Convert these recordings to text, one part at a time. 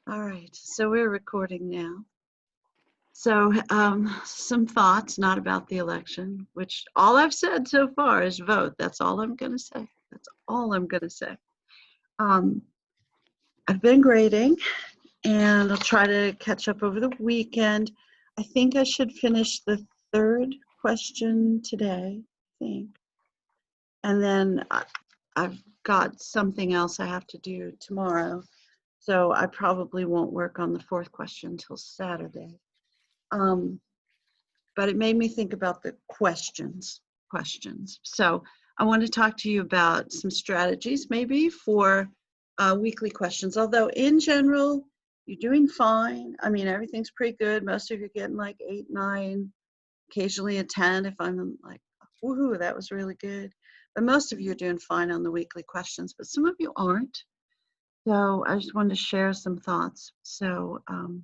All right, so we're recording now. So some thoughts, not about the election, which all I've said so far is vote. That's all I'm going to say. That's all I'm going to say. I've been grading, and I'll try to catch up over the weekend. I think I should finish the third question today, I think. And then I've got something else I have to do tomorrow. So I probably won't work on the fourth question until Saturday. But it made me think about the questions. So I want to talk to you about some strategies maybe for weekly questions. Although in general, you're doing fine. I mean, everything's pretty good. Most of you are getting like 8, 9, occasionally a 10 if I'm like, woohoo, that was really good. But most of you are doing fine on the weekly questions, but some of you aren't. So I just wanted to share some thoughts. So, all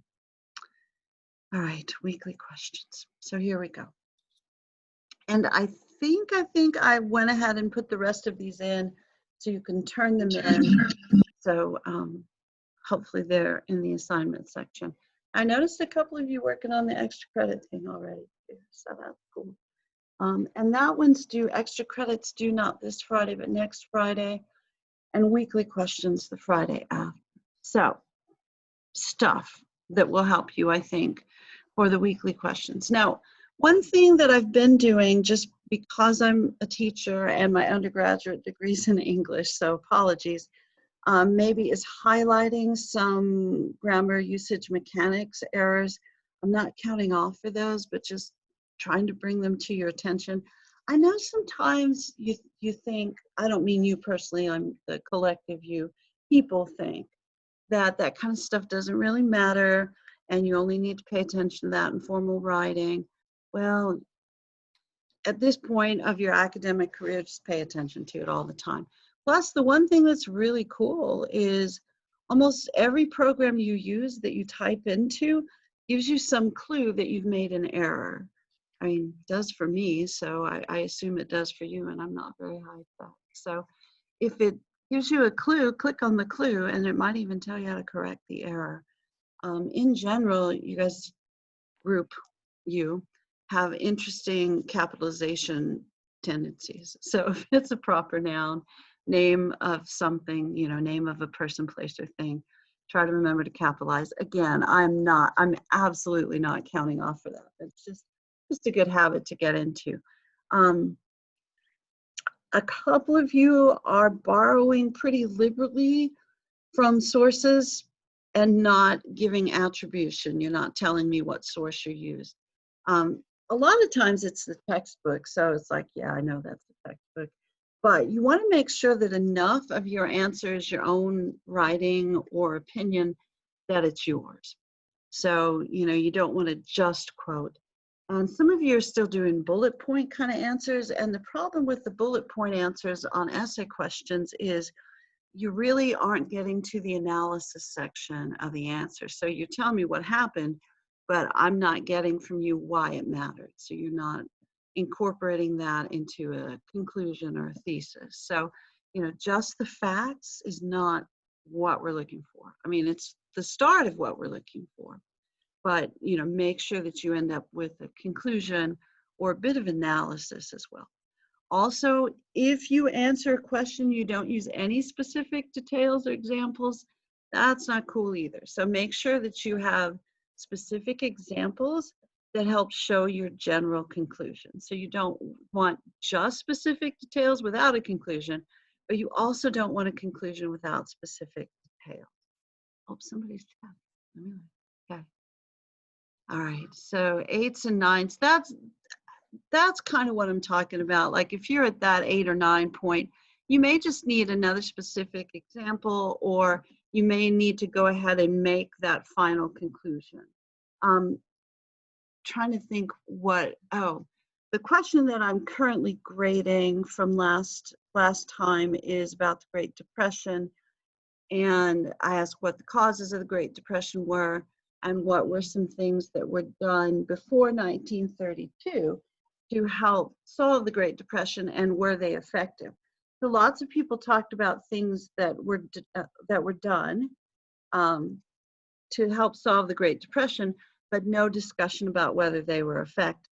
right, weekly questions. So here we go. And I think I went ahead and put the rest of these in so you can turn them in. So hopefully they're in the assignment section. I noticed a couple of you working on the extra credit thing already, so that's cool. And that one's due, extra credits due not this Friday, but next Friday, and weekly questions the Friday after. So stuff that will help you, I think, for the weekly questions. Now, one thing that I've been doing, just because I'm a teacher and my undergraduate degree's in English, so apologies, maybe is highlighting some grammar usage mechanics errors. I'm not counting off for those, but just trying to bring them to your attention. I know sometimes you think, I don't mean you personally, I'm the collective you, people think that kind of stuff doesn't really matter and you only need to pay attention to that in formal writing. Well, at this point of your academic career, just pay attention to it all the time. Plus, the one thing that's really cool is almost every program you use that you type into gives you some clue that you've made an error. I mean, it does for me, so I assume it does for you, and I'm not very high at that. So if it gives you a clue, click on the clue, and it might even tell you how to correct the error. In general, you guys, group, you, have interesting capitalization tendencies. So if it's a proper noun, name of something, name of a person, place, or thing, try to remember to capitalize. Again, I'm absolutely not counting off for that. It's just a good habit to get into. A couple of you are borrowing pretty liberally from sources and not giving attribution. You're not telling me what source you used. A lot of times it's the textbook, so it's like, yeah, I know that's the textbook. But you want to make sure that enough of your answer is your own writing or opinion that it's yours. So, you don't want to just quote. Some of you are still doing bullet point kind of answers, and the problem with the bullet point answers on essay questions is you really aren't getting to the analysis section of the answer. So you tell me what happened, but I'm not getting from you why it mattered. So you're not incorporating that into a conclusion or a thesis. So, just the facts is not what we're looking for. I mean, it's the start of what we're looking for, but, make sure that you end up with a conclusion or a bit of analysis as well. Also, if you answer a question, you don't use any specific details or examples, that's not cool either. So make sure that you have specific examples that help show your general conclusion. So you don't want just specific details without a conclusion, but you also don't want a conclusion without specific details. Oh, somebody's chatting. Okay. All right, so 8s and 9s, that's kind of what I'm talking about. Like if you're at that 8 or 9 point, you may just need another specific example, or you may need to go ahead and make that final conclusion. Trying to think the question that I'm currently grading from last time is about the Great Depression. And I asked what the causes of the Great Depression were and what were some things that were done before 1932 to help solve the Great Depression, and were they effective? So lots of people talked about things that were done. to help solve the Great Depression, but no discussion about whether they were effective.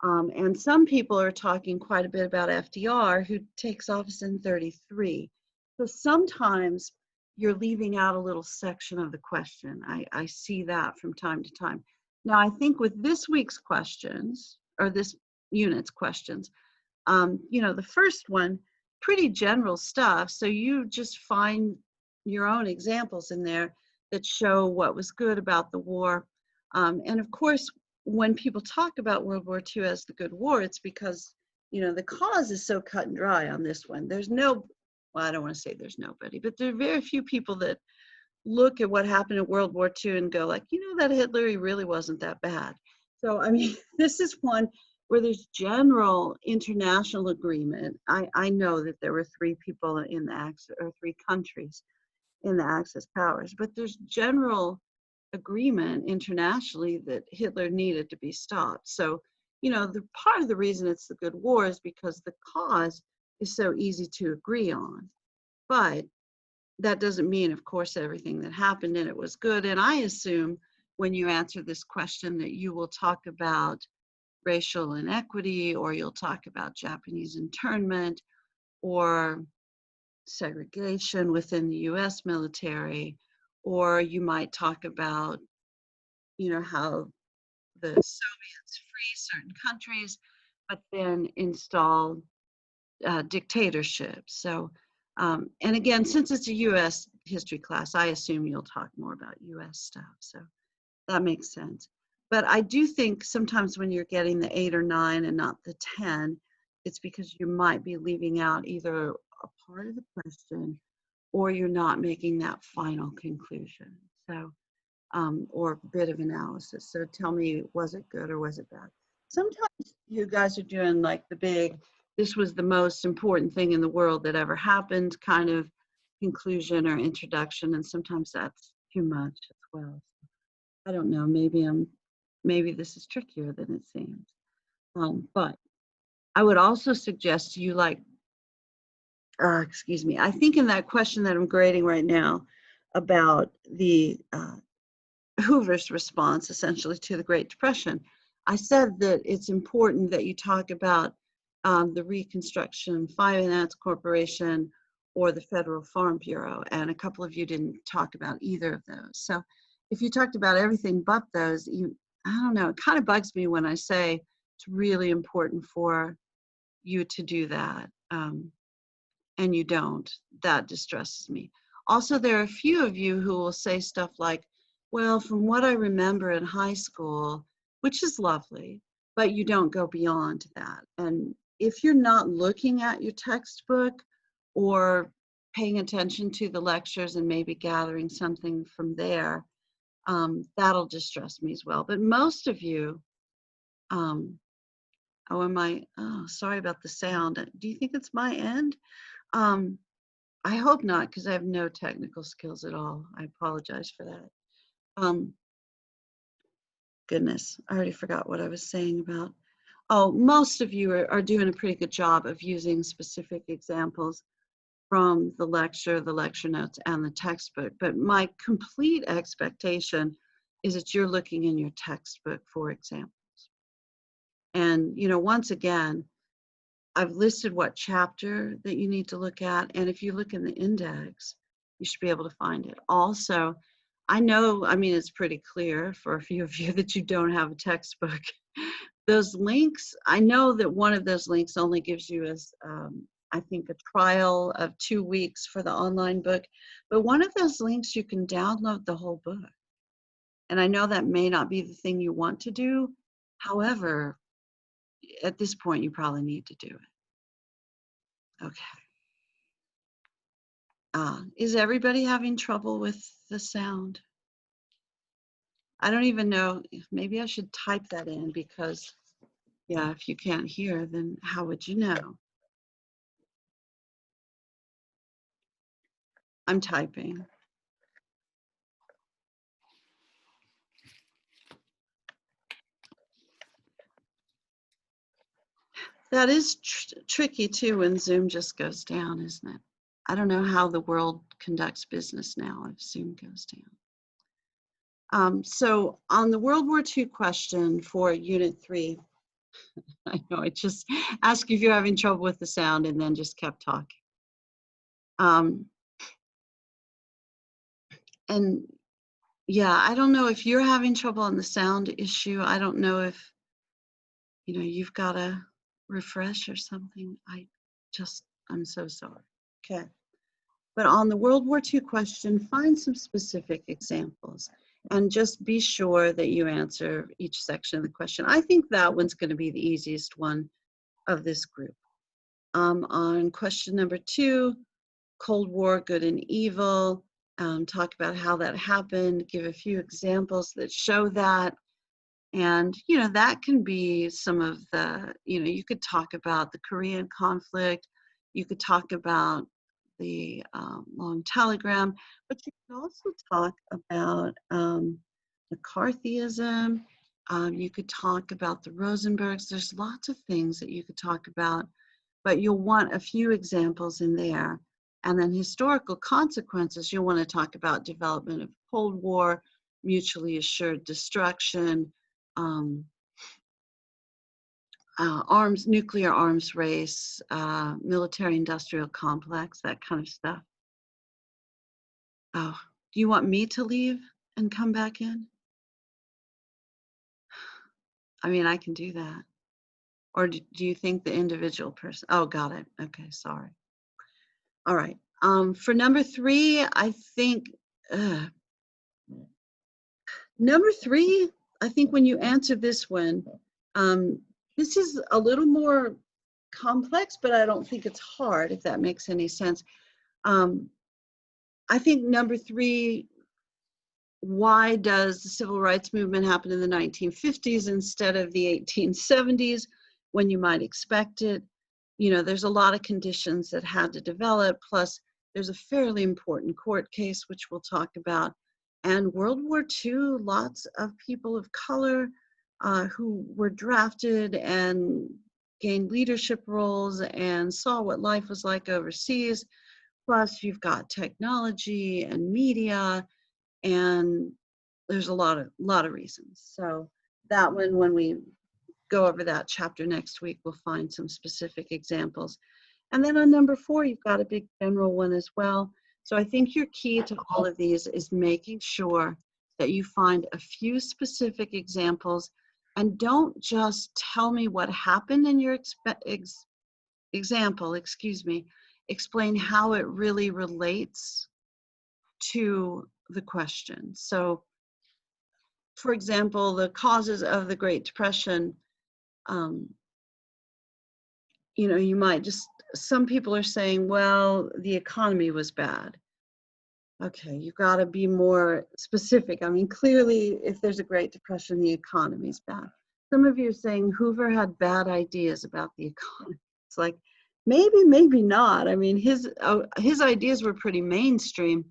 And some people are talking quite a bit about FDR, who takes office in 33. So sometimes you're leaving out a little section of the question. I see that from time to time. Now, I think with this week's questions, or this unit's questions, you know, the first one, pretty general stuff. So you just find your own examples in there that show what was good about the war. And of course, when people talk about World War II as the good war, it's because, you know, the cause is so cut and dry on this one. There's no, well, I don't want to say there's nobody, but there are very few people that look at what happened in World War II and go like, you know, that Hitler, he really wasn't that bad. So, I mean, this is one where there's general international agreement. I know that there were 3 people in the Axis, or 3 countries in the Axis powers, but there's general agreement internationally that Hitler needed to be stopped. So, you know, the part of the reason it's the good war is because the cause is so easy to agree on. But that doesn't mean, of course, everything that happened in it was good. And I assume when you answer this question that you will talk about racial inequity, or you'll talk about Japanese internment, or segregation within the US military, or you might talk about, you know, how the Soviets free certain countries, but then install dictatorships. So, and again, since it's a US history class, I assume you'll talk more about US stuff. So that makes sense. But I do think sometimes when you're getting the 8 or 9 and not the 10, it's because you might be leaving out either a part of the question, or you're not making that final conclusion. So, or bit of analysis. So tell me, was it good or was it bad? Sometimes you guys are doing like the big, this was the most important thing in the world that ever happened kind of conclusion or introduction, and sometimes that's too much as well. I don't know, maybe this is trickier than it seems. But I would also suggest you like, excuse me, I think in that question that I'm grading right now about the Hoover's response essentially to the Great Depression, I said that it's important that you talk about the Reconstruction Finance Corporation or the Federal Farm Bureau, and a couple of you didn't talk about either of those. So if you talked about everything but those, I don't know, it kind of bugs me when I say it's really important for you to do that, and you don't. That distresses me. Also, there are a few of you who will say stuff like, well, from what I remember in high school, which is lovely, but you don't go beyond that. And if you're not looking at your textbook or paying attention to the lectures and maybe gathering something from there, that'll distress me as well. But most of you, oh, sorry about the sound. Do you think it's my end? I hope not, because I have no technical skills at all. I apologize for that. Goodness, I already forgot what I was saying about. Oh, most of you are doing a pretty good job of using specific examples from the lecture notes, and the textbook. But my complete expectation is that you're looking in your textbook for examples. And, you know, once again, I've listed what chapter that you need to look at. And if you look in the index, you should be able to find it. Also, I know, I mean, it's pretty clear for a few of you that you don't have a textbook. Those links, I know that one of those links only gives you as, I think, a trial of 2 weeks for the online book. But one of those links, you can download the whole book. And I know that may not be the thing you want to do. However, at this point, you probably need to do it. Okay. Is everybody having trouble with the sound? I don't even know, maybe I should type that in, because, yeah, if you can't hear, then how would you know? I'm typing. That is tricky too when Zoom just goes down, isn't it? I don't know how the world conducts business now if Zoom goes down. So on the World War II question for Unit 3, I know I just asked if you're having trouble with the sound and then just kept talking. And yeah, I don't know if you're having trouble on the sound issue. I don't know if, you've got to refresh or something. I'm so sorry. Okay. But on the World War II question, find some specific examples and just be sure that you answer each section of the question. I think that one's going to be the easiest one of this group. On question number 2, Cold War, good and evil, talk about how that happened, give a few examples that show that. And, that can be some of the, you could talk about the Korean conflict, you could talk about the long telegram, but you could also talk about McCarthyism. You could talk about the Rosenbergs. There's lots of things that you could talk about, but you'll want a few examples in there. And then historical consequences, you'll want to talk about development of Cold War, mutually assured destruction, nuclear arms race, military industrial complex, that kind of stuff. Oh, do you want me to leave and come back in? I mean, I can do that. Or do you think the individual person? Oh, got it. Okay, sorry. All right. For number 3, I think, number 3, I think when you answer this one, this is a little more complex, but I don't think it's hard, if that makes any sense. I think number 3, why does the civil rights movement happen in the 1950s instead of the 1870s when you might expect it? There's a lot of conditions that had to develop, plus there's a fairly important court case, which we'll talk about. And World War II, lots of people of color who were drafted and gained leadership roles and saw what life was like overseas. Plus, you've got technology and media, and there's a lot of reasons. So that one, when we go over that chapter next week, we'll find some specific examples. And then on number 4, you've got a big general one as well. So I think your key to all of these is making sure that you find a few specific examples, and don't just tell me what happened in your example, explain how it really relates to the question. So, for example, the causes of the Great Depression, you might some people are saying, well, the economy was bad. Okay, you've got to be more specific. I mean, clearly, if there's a Great Depression, the economy's bad. Some of you are saying Hoover had bad ideas about the economy. It's like, maybe not. I mean, his ideas were pretty mainstream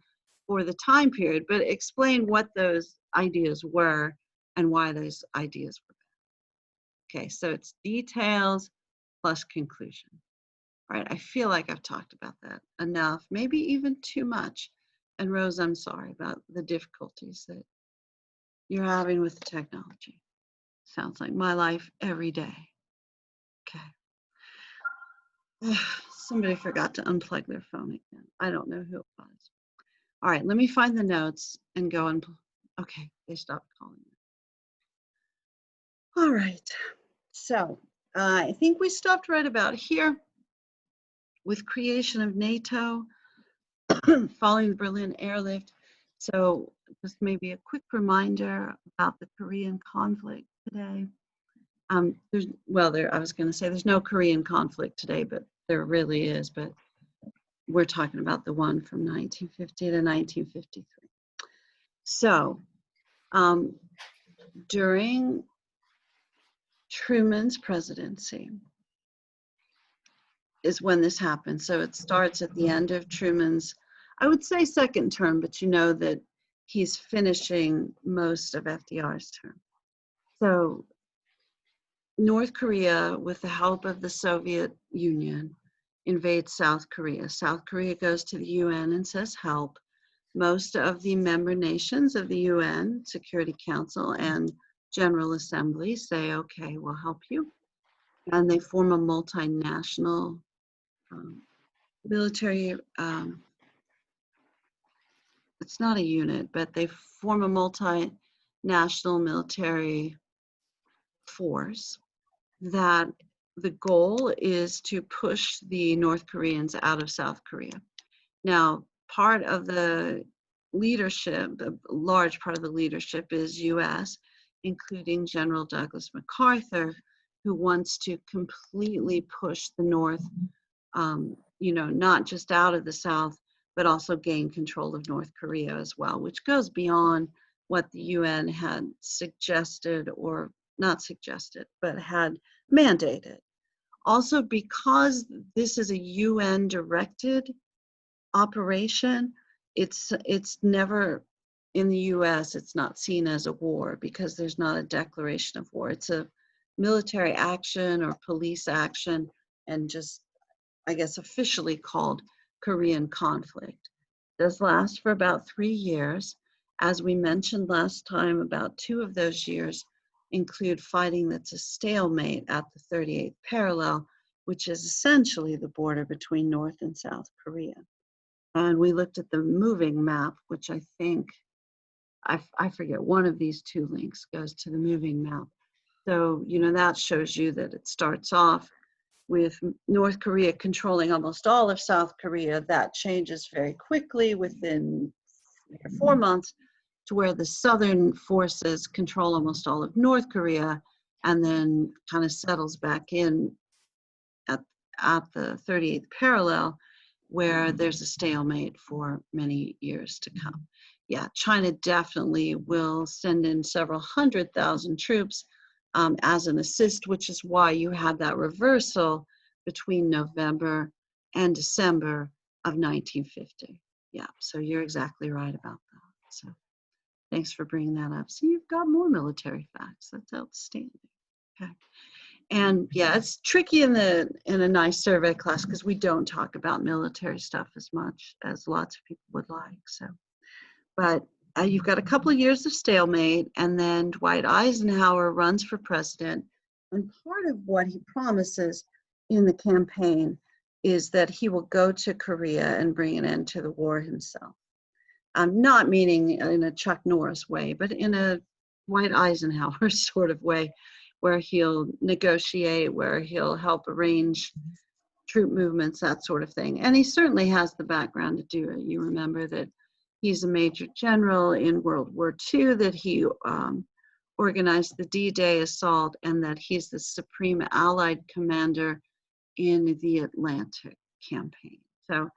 for the time period, but explain what those ideas were and why those ideas were bad. Okay, so it's details plus conclusion. All right, I feel like I've talked about that enough, maybe even too much. And Rose, I'm sorry about the difficulties that you're having with the technology. Sounds like my life every day. Okay. Somebody forgot to unplug their phone again. I don't know who it was. All right, let me find the notes and go and, okay, they stopped calling me. All right, so I think we stopped right about here with creation of NATO, following the Berlin airlift. So just maybe a quick reminder about the Korean conflict today. I was going to say there's no Korean conflict today, but there really is. But we're talking about the one from 1950 to 1953. So during Truman's presidency is when this happened. So it starts at the end of Truman's, I would say, second term, but you know that he's finishing most of FDR's term. So North Korea, with the help of the Soviet Union, invades South Korea. South Korea goes to the UN and says help. Most of the member nations of the UN Security Council and General Assembly say, okay, we'll help you. And they form a multinational military, it's not a unit, but they form a multinational military force that the goal is to push the North Koreans out of South Korea. Now, part of the leadership, a large part of the leadership is US, including General Douglas MacArthur, who wants to completely push the North, not just out of the South, but also gain control of North Korea as well, which goes beyond what the UN had suggested, or not suggested, but had mandated. Also, because this is a UN directed operation, it's never, in the US, it's not seen as a war because there's not a declaration of war. It's a military action or police action, and just, I guess, officially called Korean conflict. It does last for about 3 years. As we mentioned last time, about 2 of those years include fighting that's a stalemate at the 38th parallel, which is essentially the border between North and South Korea. And we looked at the moving map, which I think, I forget, one of these 2 links goes to the moving map. So, that shows you that it starts off with North Korea controlling almost all of South Korea. That changes very quickly within 3 or 4 months to where the southern forces control almost all of North Korea, and then kind of settles back in at the 38th parallel, where there's a stalemate for many years to come. Yeah, China definitely will send in several 100,000 troops as an assist, which is why you have that reversal between November and December of 1950. Yeah, so you're exactly right about that. So thanks for bringing that up. So you've got more military facts. That's outstanding. Okay. And yeah, it's tricky in a nice survey class because we don't talk about military stuff as much as lots of people would like. So, but you've got a couple of years of stalemate, and then Dwight Eisenhower runs for president. And part of what he promises in the campaign is that he will go to Korea and bring an end to the war himself. Not meaning in a Chuck Norris way, but in a Dwight Eisenhower sort of way, where he'll negotiate, where he'll help arrange troop movements, that sort of thing. And he certainly has the background to do it. You remember that he's a major general in World War II, that he organized the D-Day assault, and that he's the supreme Allied commander in the Atlantic campaign. So,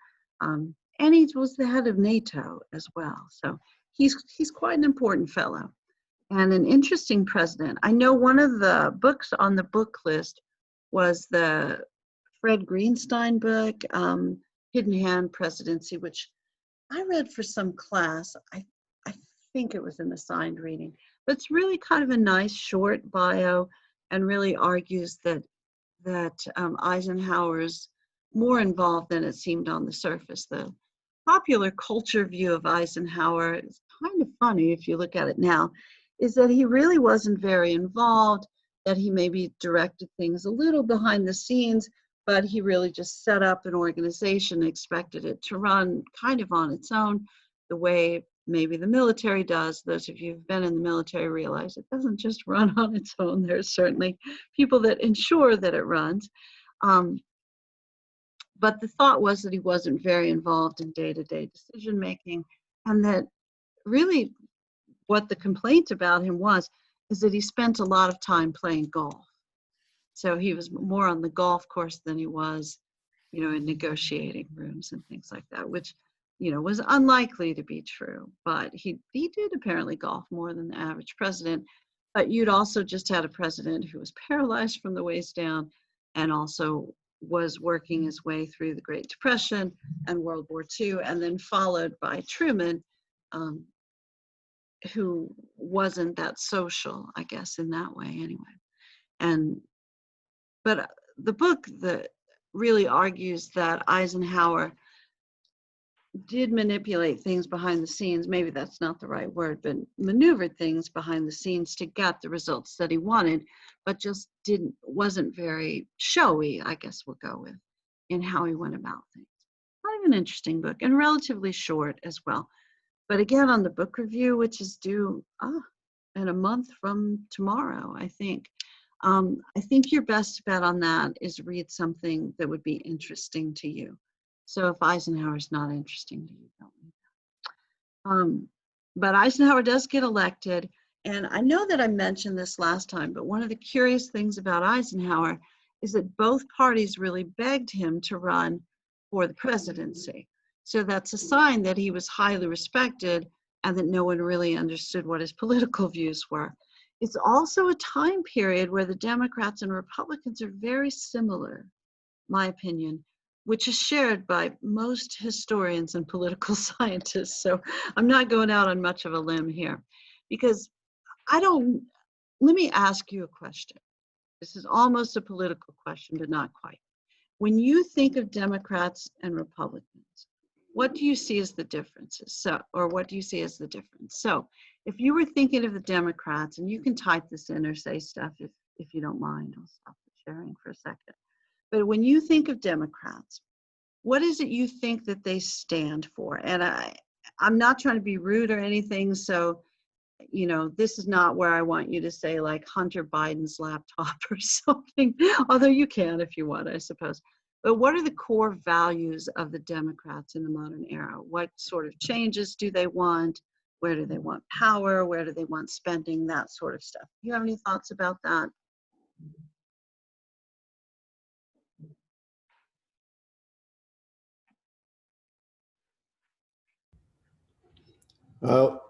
and he was the head of NATO as well. So he's quite an important fellow and an interesting president. I know one of the books on the book list was the Fred Greenstein book, Hidden Hand Presidency, which I read for some class. I think it was an assigned reading, but it's really kind of a nice short bio, and really argues that Eisenhower's more involved than it seemed on the surface. The popular culture view of Eisenhower is kind of funny if you look at it now, is that he really wasn't very involved, that he maybe directed things a little behind the scenes, but he really just set up an organization, expected it to run kind of on its own, the way maybe the military does. Those of you who've been in the military realize it doesn't just run on its own. There's certainly people that ensure that it runs. But the thought was that he wasn't very involved in day-to-day decision making, and that really what the complaint about him was is that he spent a lot of time playing golf. So he was more on the golf course than he was, in negotiating rooms and things like that, which, was unlikely to be true. But he did apparently golf more than the average president. But you'd also just had a president who was paralyzed from the waist down, and also was working his way through the Great Depression and World War II, and then followed by Truman, who wasn't that social, I guess, in that way anyway. But the book that really argues that Eisenhower did manipulate things behind the scenes. Maybe that's not the right word, but maneuvered things behind the scenes to get the results that he wanted, but just wasn't very showy, I guess we'll go with, in how he went about things. Kind of an interesting book and relatively short as well. But again, on the book review, which is due in a month from tomorrow, I think your best bet on that is read something that would be interesting to you. So if Eisenhower's not interesting to you, don't read that. But Eisenhower does get elected. And I know that I mentioned this last time, but one of the curious things about Eisenhower is that both parties really begged him to run for the presidency. So that's a sign that he was highly respected and that no one really understood what his political views were. It's also a time period where the Democrats and Republicans are very similar, my opinion, which is shared by most historians and political scientists. So I'm not going out on much of a limb here, because let me ask you a question. This is almost a political question, but not quite. When you think of Democrats and Republicans, what do you see as the differences? Or what do you see as the difference? So if you were thinking of the Democrats, and you can type this in or say stuff if you don't mind, I'll stop the sharing for a second. But when you think of Democrats, what is it you think that they stand for? And I'm not trying to be rude or anything, so this is not where I want you to say like Hunter Biden's laptop or something, although you can if you want, I suppose. But what are the core values of the Democrats in the modern era? What sort of changes do they want? Where do they want power? Where do they want spending? That sort of stuff. Do you have any thoughts about that? Well,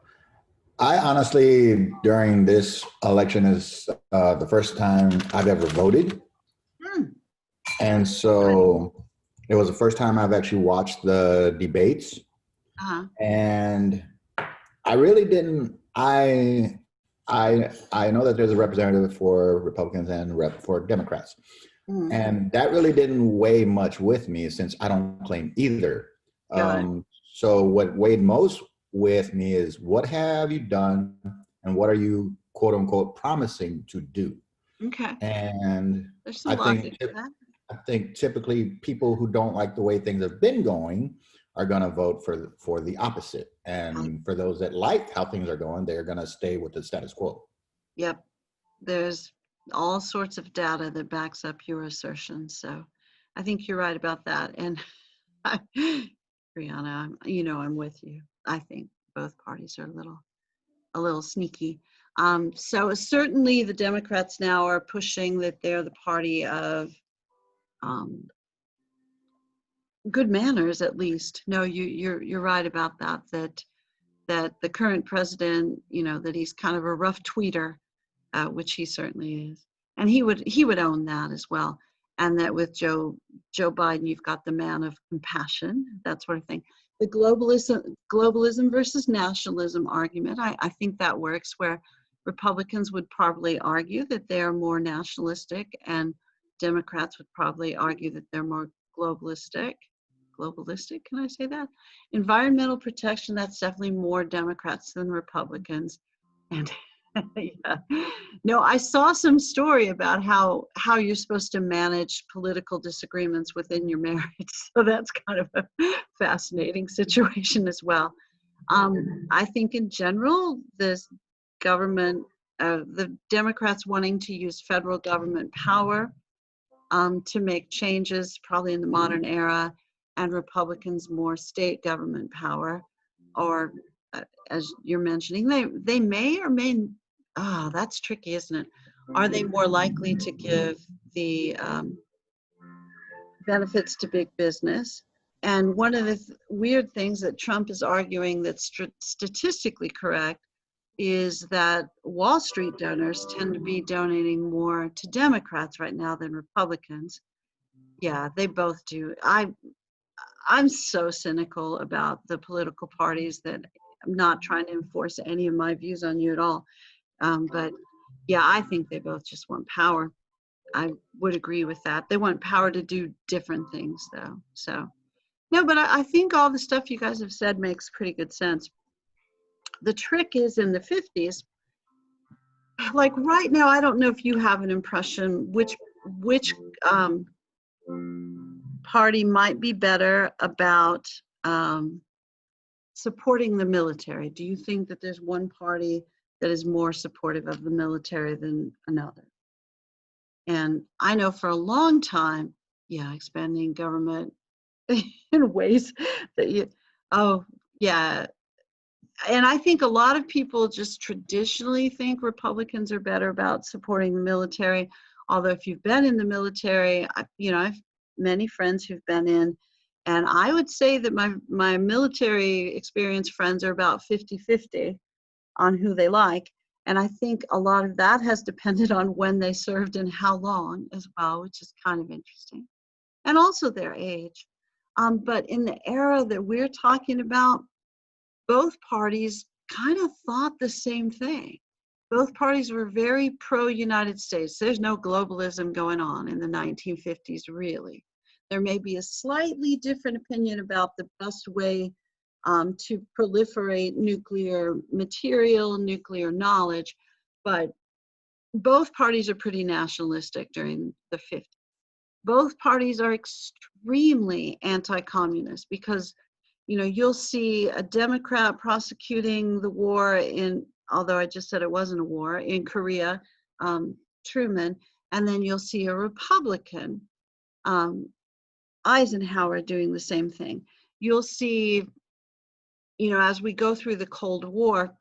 I honestly, during this election, is the first time I've ever voted. And so it was the first time I've actually watched the debates. And I really didn't, I know that there's a representative for Republicans and a rep for Democrats. And that really didn't weigh much with me since I don't claim either. So what weighed most with me is, what have you done and what are you quote unquote promising to do? Okay. And I think typically people who don't like the way things have been going are going to vote for the opposite. And for those that like how things are going, they're going to stay with the status quo. Yep. There's all sorts of data that backs up your assertions. So I think you're right about that. And Brianna, I'm with you. I think both parties are a little sneaky. So certainly the Democrats now are pushing that they're the party of good manners, at least. No, you're right about that. That the current president, that he's kind of a rough tweeter, which he certainly is, and he would own that as well. And that with Joe Biden, you've got the man of compassion, that sort of thing. The globalism versus nationalism argument, I think that works, where Republicans would probably argue that they're more nationalistic, and Democrats would probably argue that they're more globalistic. Can I say that? Environmental protection, that's definitely more Democrats than Republicans. And yeah. No, I saw some story about how you're supposed to manage political disagreements within your marriage. So that's kind of a fascinating situation as well. I think in general, this government, the Democrats wanting to use federal government power to make changes probably in the modern era, and Republicans more state government power, or as you're mentioning, they may or may, that's tricky, isn't it? Are they more likely to give the benefits to big business? And one of the weird things that Trump is arguing that's statistically correct is that Wall Street donors tend to be donating more to Democrats right now than Republicans. Yeah, they both do. I'm so cynical about the political parties that I'm not trying to enforce any of my views on you at all. But yeah, I think they both just want power. I would agree with that. They want power to do different things, though. So No, but I think all the stuff you guys have said makes pretty good sense. The trick is in the 50s, like right now, I don't know if you have an impression which um, party might be better about supporting the military. Do you think that there's one party that is more supportive of the military than another? And I know for a long time, yeah, expanding government in ways that you, oh, yeah. And I think a lot of people just traditionally think Republicans are better about supporting the military. Although if you've been in the military, I've many friends who've been in, and I would say that my military experience friends are about 50-50 on who they like. And I think a lot of that has depended on when they served and how long as well, which is kind of interesting. And also their age. But in the era that we're talking about, both parties kind of thought the same thing. Both parties were very pro-United States. There's no globalism going on in the 1950s, really. There may be a slightly different opinion about the best way to proliferate nuclear material, nuclear knowledge, but both parties are pretty nationalistic during the 50s. Both parties are extremely anti-communist because, you'll see a Democrat prosecuting the war although I just said it wasn't a war, in Korea, Truman, and then you'll see a Republican, Eisenhower, doing the same thing. You'll see, as we go through the Cold War,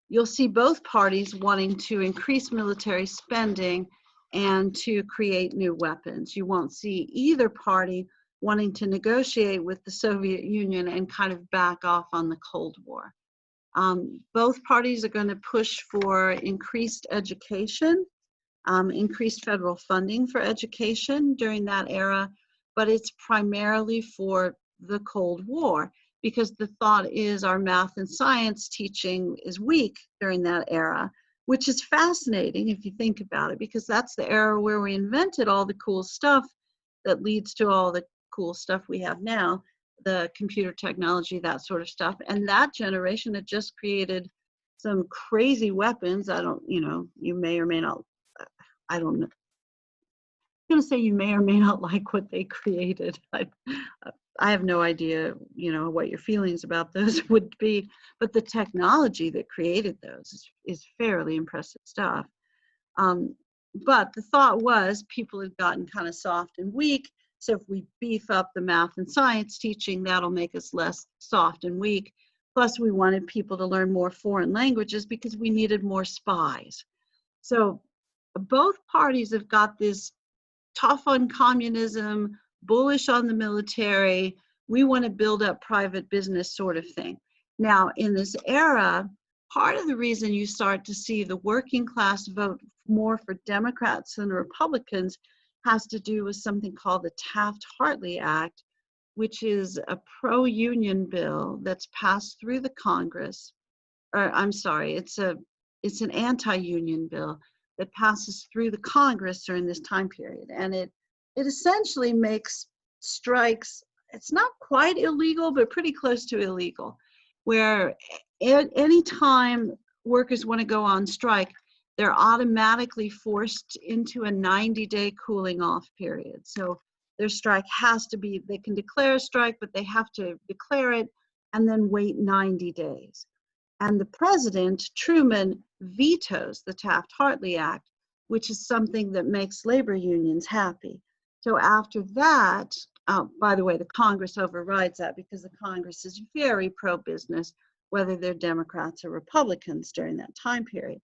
you'll see both parties wanting to increase military spending and to create new weapons. You won't see either party wanting to negotiate with the Soviet Union and kind of back off on the Cold War. Both parties are going to push for increased education, increased federal funding for education during that era, but it's primarily for the Cold War, because the thought is our math and science teaching is weak during that era, which is fascinating if you think about it, because that's the era where we invented all the cool stuff that leads to all the cool stuff we have now, the computer technology, that sort of stuff. And that generation had just created some crazy weapons. You may or may not, I don't know. I'm going to say you may or may not like what they created. I have no idea, what your feelings about those would be, but the technology that created those is fairly impressive stuff. But the thought was people had gotten kind of soft and weak. So if we beef up the math and science teaching, that'll make us less soft and weak. Plus, we wanted people to learn more foreign languages because we needed more spies. So both parties have got this tough on communism, bullish on the military, we want to build up private business sort of thing. Now, in this era, part of the reason you start to see the working class vote more for Democrats than Republicans has to do with something called the Taft-Hartley Act, which is a pro-union bill that's passed through the Congress. It's an anti-union bill that passes through the Congress during this time period. And it essentially makes strikes, it's not quite illegal, but pretty close to illegal, where any time workers want to go on strike, they're automatically forced into a 90-day cooling off period. So their strike has to be, they can declare a strike, but they have to declare it and then wait 90 days. And the president, Truman, vetoes the Taft-Hartley Act, which is something that makes labor unions happy. So after that, by the way, the Congress overrides that because the Congress is very pro-business, whether they're Democrats or Republicans during that time period.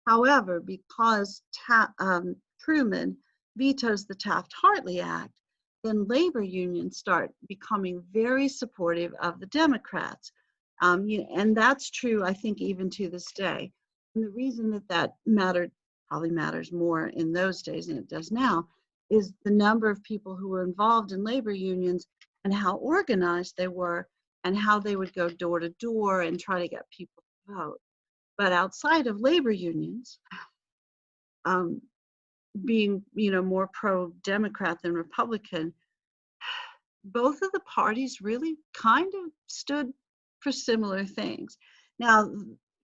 However, because Truman vetoes the Taft-Hartley Act, then labor unions start becoming very supportive of the Democrats. And that's true, I think, even to this day. And the reason that probably matters more in those days than it does now, is the number of people who were involved in labor unions and how organized they were and how they would go door to door and try to get people to vote. But outside of labor unions, being more pro-Democrat than Republican, both of the parties really kind of stood for similar things. Now,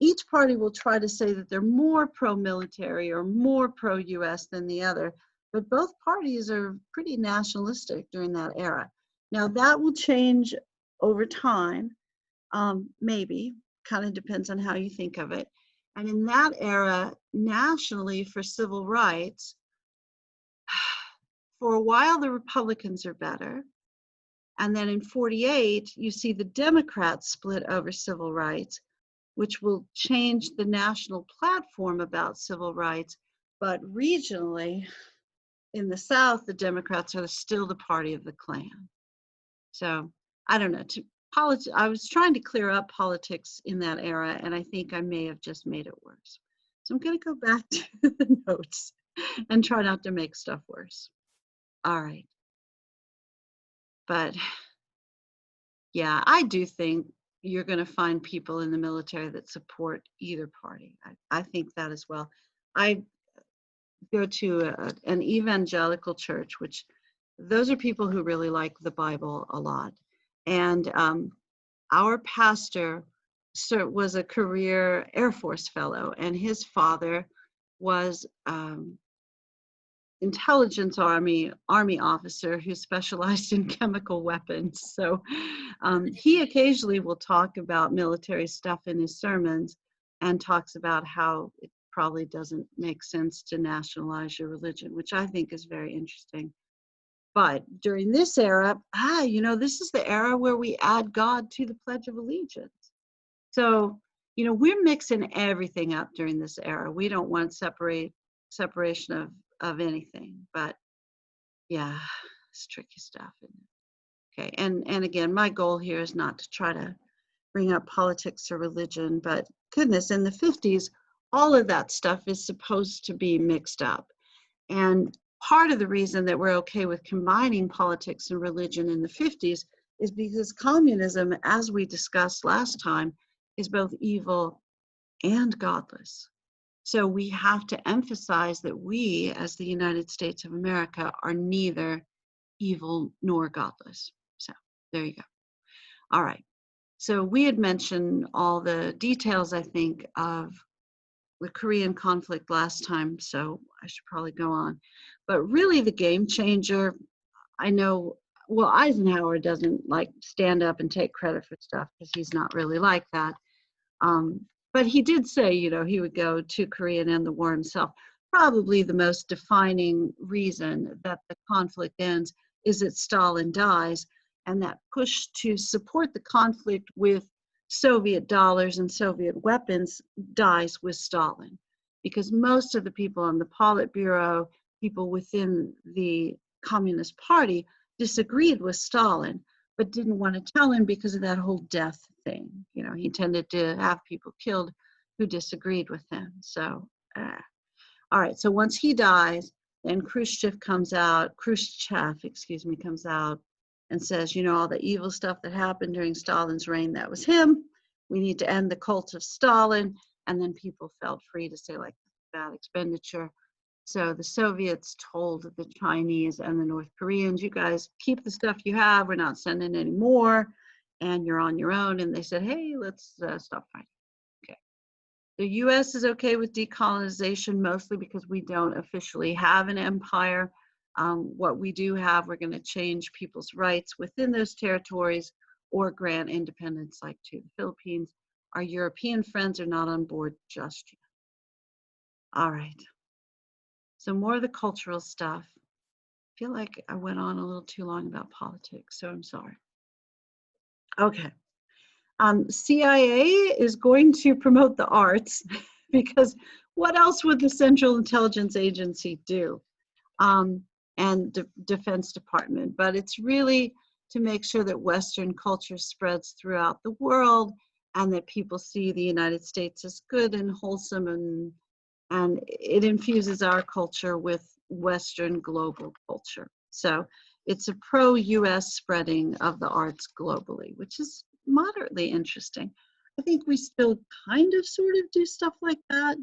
each party will try to say that they're more pro-military or more pro-US than the other, but both parties are pretty nationalistic during that era. Now, that will change over time, maybe, kind of depends on how you think of it. And in that era, nationally for civil rights, for a while the Republicans are better. And then in 48, you see the Democrats split over civil rights, which will change the national platform about civil rights. But regionally, in the South, the Democrats are still the party of the Klan. So I don't know. I was trying to clear up politics in that era, and I think I may have just made it worse. So I'm going to go back to the notes and try not to make stuff worse. All right. But yeah, I do think you're going to find people in the military that support either party. I think that as well. I go to an evangelical church, which those are people who really like the Bible a lot. And our pastor was a career Air Force fellow, and his father was intelligence army officer who specialized in chemical weapons. So he occasionally will talk about military stuff in his sermons and talks about how it probably doesn't make sense to nationalize your religion, which I think is very interesting. But during this era, this is the era where we add God to the Pledge of Allegiance. So, we're mixing everything up during this era. We don't want separation of anything, but yeah, it's tricky stuff. Okay, and again, my goal here is not to try to bring up politics or religion, but goodness, in the 50s, all of that stuff is supposed to be mixed up. And part of the reason that we're okay with combining politics and religion in the 50s is because communism, as we discussed last time, is both evil and godless. So we have to emphasize that we, as the United States of America, are neither evil nor godless. So there you go. All right. So we had mentioned all the details, I think, of the Korean conflict last time, so I should probably go on. But really the game changer, I know, well, Eisenhower doesn't like stand up and take credit for stuff because he's not really like that. But he did say, he would go to Korea and end the war himself. Probably the most defining reason that the conflict ends is that Stalin dies, and that push to support the conflict with Soviet dollars and Soviet weapons dies with Stalin, because most of the people on the Politburo, people within the Communist Party, disagreed with Stalin, but didn't want to tell him because of that whole death thing. He tended to have people killed who disagreed with him. So, all right, so once he dies, then Khrushchev comes out and says, all the evil stuff that happened during Stalin's reign, that was him. We need to end the cult of Stalin. And then people felt free to say, like, bad expenditure. So the Soviets told the Chinese and the North Koreans, you guys keep the stuff you have. We're not sending any more. And you're on your own. And they said, hey, let's stop fighting. Okay. The US is okay with decolonization, mostly because we don't officially have an empire. What we do have, we're going to change people's rights within those territories or grant independence, like to the Philippines. Our European friends are not on board just yet. All right. So more of the cultural stuff. I feel like I went on a little too long about politics, so I'm sorry. Okay. CIA is going to promote the arts because what else would the Central Intelligence Agency do? And the Defense Department, but it's really to make sure that Western culture spreads throughout the world and that people see the United States as good and wholesome, and it infuses our culture with Western global culture. So it's a pro-US spreading of the arts globally, which is moderately interesting. I think we still kind of sort of do stuff like that,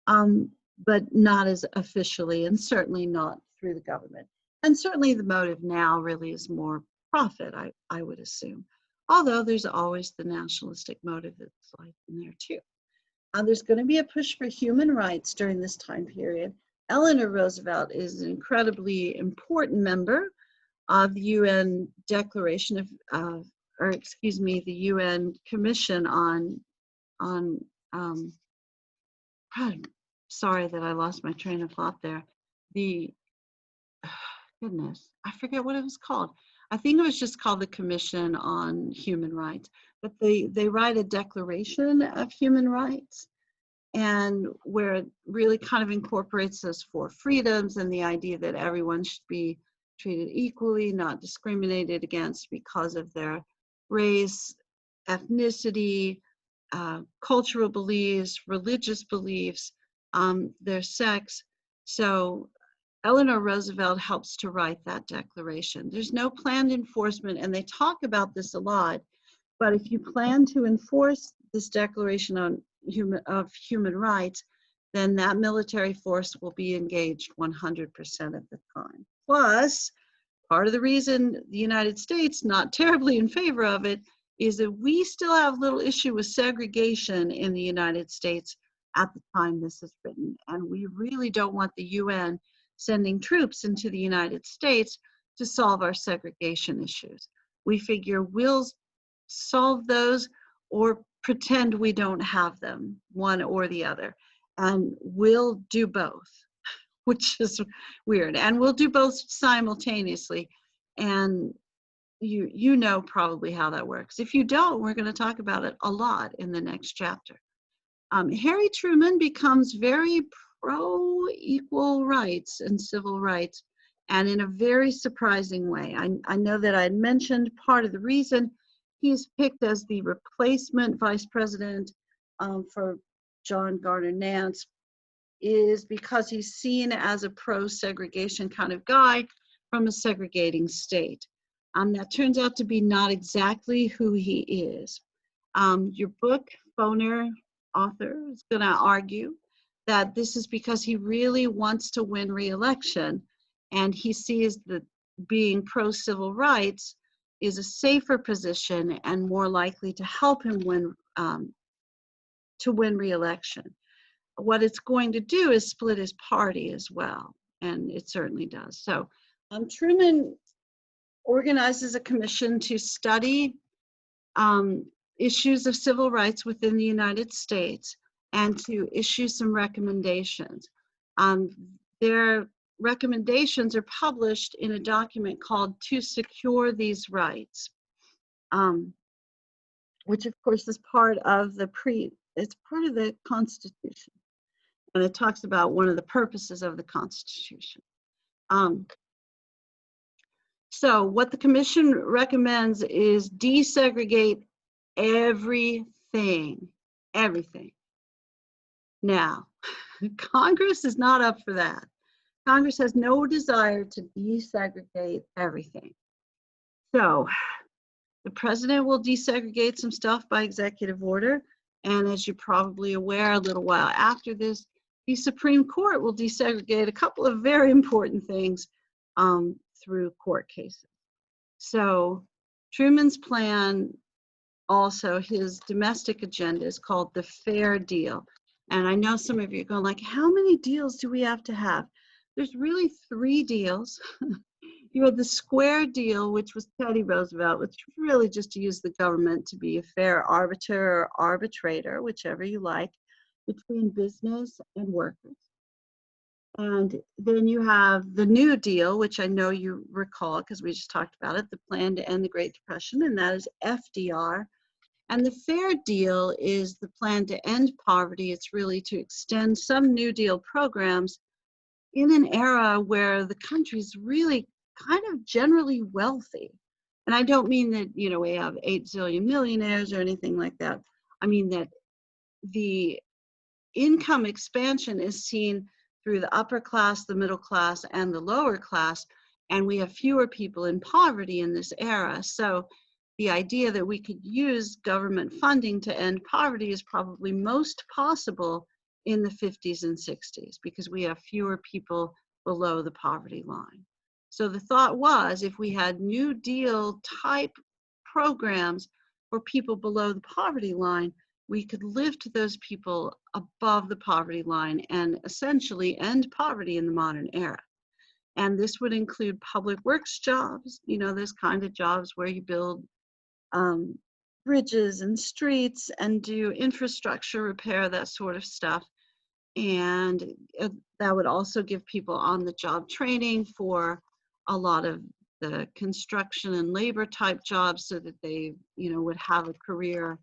but not as officially, and certainly not through the government. And certainly the motive now really is more profit, I would assume. Although there's always the nationalistic motive that's like in there too. There's going to be a push for human rights during this time period. Eleanor Roosevelt is an incredibly important member of the UN Declaration of, or excuse me, the UN Commission on sorry that I lost my train of thought there. The, goodness, I forget what it was called. I think it was just called the Commission on Human Rights, but they write a Declaration of Human Rights, and where it really kind of incorporates those 4 freedoms and the idea that everyone should be treated equally, not discriminated against because of their race, ethnicity, cultural beliefs, religious beliefs, their sex. So Eleanor Roosevelt helps to write that declaration. There's no planned enforcement, and they talk about this a lot, but if you plan to enforce this Declaration of Human Rights, then that military force will be engaged 100% of the time. Plus, part of the reason the United States, not terribly in favor of it, is that we still have a little issue with segregation in the United States at the time this is written. And we really don't want the UN sending troops into the United States to solve our segregation issues. We figure we'll solve those or pretend we don't have them, one or the other. And we'll do both, which is weird. And we'll do both simultaneously. And you know probably how that works. If you don't, we're going to talk about it a lot in the next chapter. Harry Truman becomes very pro-equal rights and civil rights, and in a very surprising way. I know that I had mentioned part of the reason he's picked as the replacement vice president for John Gardner Nance is because he's seen as a pro-segregation kind of guy from a segregating state. That turns out to be not exactly who he is. Your book, Foner, author, is going to argue that this is because he really wants to win re-election, and he sees that being pro-civil rights is a safer position and more likely to help him win re-election. What it's going to do is split his party as well, and it certainly does. So Truman organizes a commission to study issues of civil rights within the United States and to issue some recommendations. Their recommendations are published in a document called To Secure These Rights, which of course is part of it's part of the Constitution. And it talks about one of the purposes of the Constitution. So what the commission recommends is desegregate everything. Now, Congress is not up for that. Congress has no desire to desegregate everything. So the president will desegregate some stuff by executive order. And as you're probably aware, a little while after this, the Supreme Court will desegregate a couple of very important things through court cases. So Truman's plan, also his domestic agenda, is called the Fair Deal. And I know some of you are going like, how many deals do we have to have? There's really 3 deals. You had the Square Deal, which was Teddy Roosevelt, which was really just to use the government to be a fair arbiter or arbitrator, whichever you like, between business and workers. And then you have the New Deal, which I know you recall because we just talked about it, the plan to end the Great Depression, and that is FDR. And the Fair Deal is the plan to end poverty. It's really to extend some New Deal programs in an era where the country's really kind of generally wealthy. And I don't mean that, you know, we have 8 zillion millionaires or anything like that. I mean that the income expansion is seen through the upper class, the middle class, and the lower class, and we have fewer people in poverty in this era. So the idea that we could use government funding to end poverty is probably most possible in the 50s and 60s because we have fewer people below the poverty line. So the thought was, if we had New Deal type programs for people below the poverty line, we could lift those people above the poverty line and essentially end poverty in the modern era. And this would include public works jobs, you know, those kind of jobs where you build bridges and streets and do infrastructure repair, that sort of stuff. And that would also give people on the job training for a lot of the construction and labor type jobs so that they, you know, would have a career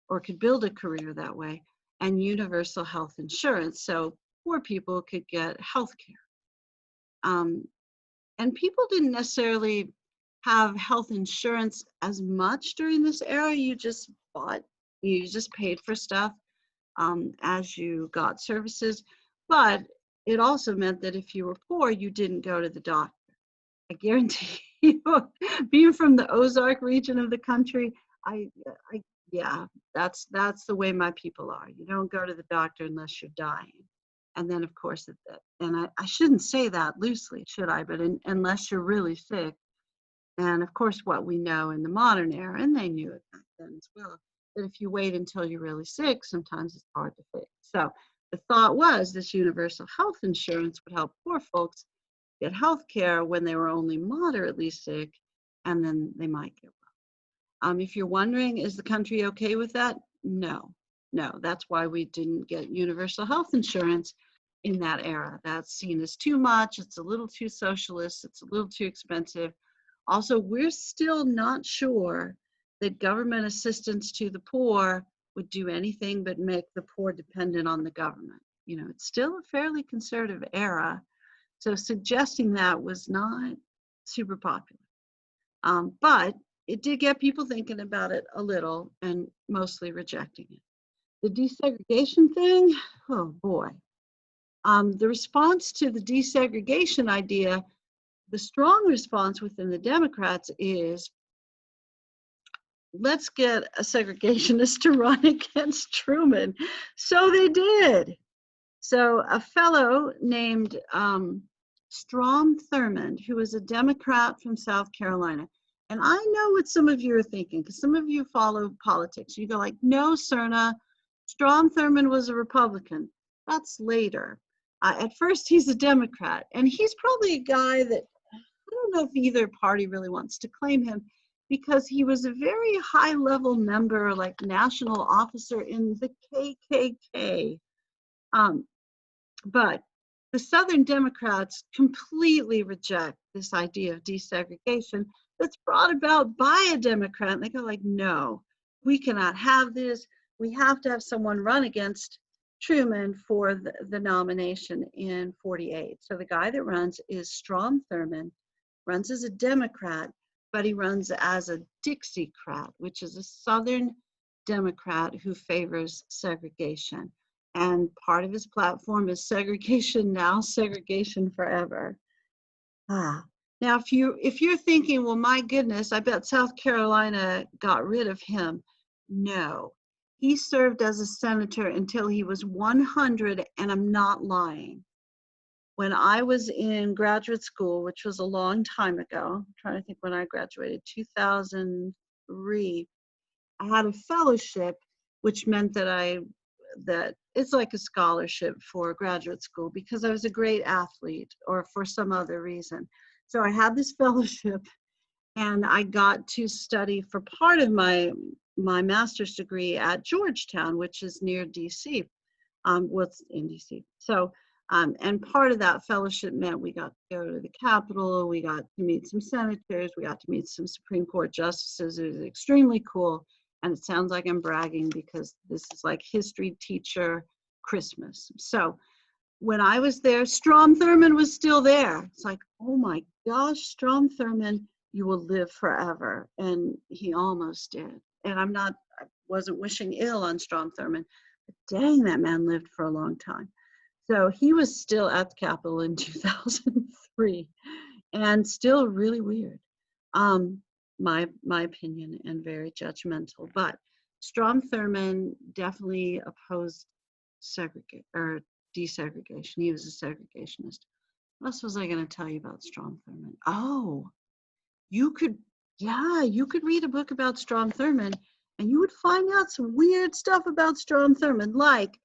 or could build a career that way, and universal health insurance. So poor people could get health care. And people didn't necessarily have health insurance as much during this era. You just paid for stuff as you got services. But it also meant that if you were poor, you didn't go to the doctor. I guarantee you, being from the Ozark region of the country, yeah, that's the way my people are. You don't go to the doctor unless you're dying. And then, of course, and I shouldn't say that loosely, should I? But unless you're really sick, and of course, what we know in the modern era, and they knew it back then as well, that if you wait until you're really sick, sometimes it's hard to fix. So the thought was this universal health insurance would help poor folks get health care when they were only moderately sick, and then they might get well. If you're wondering, is the country okay with that? No, that's why we didn't get universal health insurance in that era. That's seen as too much. It's a little too socialist. It's a little too expensive. Also, we're still not sure that government assistance to the poor would do anything but make the poor dependent on the government. You know, it's still a fairly conservative era, so suggesting that was not super popular. But it did get people thinking about it a little and mostly rejecting it. The desegregation thing, oh boy. The response to the desegregation idea, the strong response within the Democrats is, let's get a segregationist to run against Truman. So they did. So a fellow named Strom Thurmond, who was a Democrat from South Carolina. And I know what some of you are thinking, because some of you follow politics. You go like, no, Serna, Strom Thurmond was a Republican. That's later. At first, he's a Democrat. And he's probably a guy that, I don't know if either party really wants to claim him, because he was a very high-level member, like national officer in the KKK. But the Southern Democrats completely reject this idea of desegregation that's brought about by a Democrat. And they go like, no, we cannot have this. We have to have someone run against Truman for the nomination in 48. So the guy that runs is Strom Thurmond, runs as a Democrat, but he runs as a Dixiecrat, which is a Southern Democrat who favors segregation. And part of his platform is segregation now, segregation forever. Now, if you're thinking, well, my goodness, I bet South Carolina got rid of him. No, he served as a senator until he was 100, and I'm not lying. When I was in graduate school, which was a long time ago, I'm trying to think when I graduated, 2003, I had a fellowship, which meant that it's like a scholarship for graduate school because I was a great athlete or for some other reason. So I had this fellowship and I got to study for part of my master's degree at Georgetown, which is near DC, what's in DC. So, and part of that fellowship meant we got to go to the Capitol, we got to meet some senators, we got to meet some Supreme Court justices. It was extremely cool. And it sounds like I'm bragging because this is like history teacher Christmas. So when I was there, Strom Thurmond was still there. It's like, oh my gosh, Strom Thurmond, you will live forever. And he almost did. And I wasn't wishing ill on Strom Thurmond, but dang, that man lived for a long time. So he was still at the Capitol in 2003 and still really weird. My opinion, and very judgmental. But Strom Thurmond definitely opposed desegregation. He was a segregationist. What else was I going to tell you about Strom Thurmond? Oh, you could, yeah, you could read a book about Strom Thurmond and you would find out some weird stuff about Strom Thurmond. Like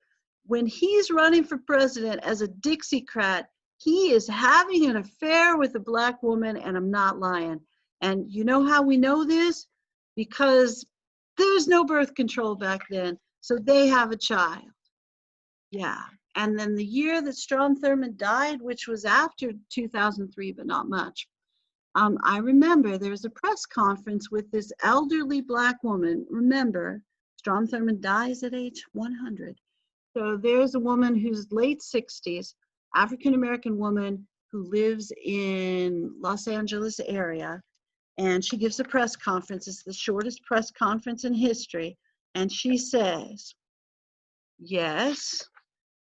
when he's running for president as a Dixiecrat, he is having an affair with a black woman, and I'm not lying. And you know how we know this? Because there's no birth control back then. So they have a child. Yeah. And then the year that Strom Thurmond died, which was after 2003, but not much, I remember there was a press conference with this elderly black woman. Remember, Strom Thurmond dies at age 100. So there's a woman who's late 60s, African-American woman who lives in Los Angeles area. And she gives a press conference. It's the shortest press conference in history. And she says, yes,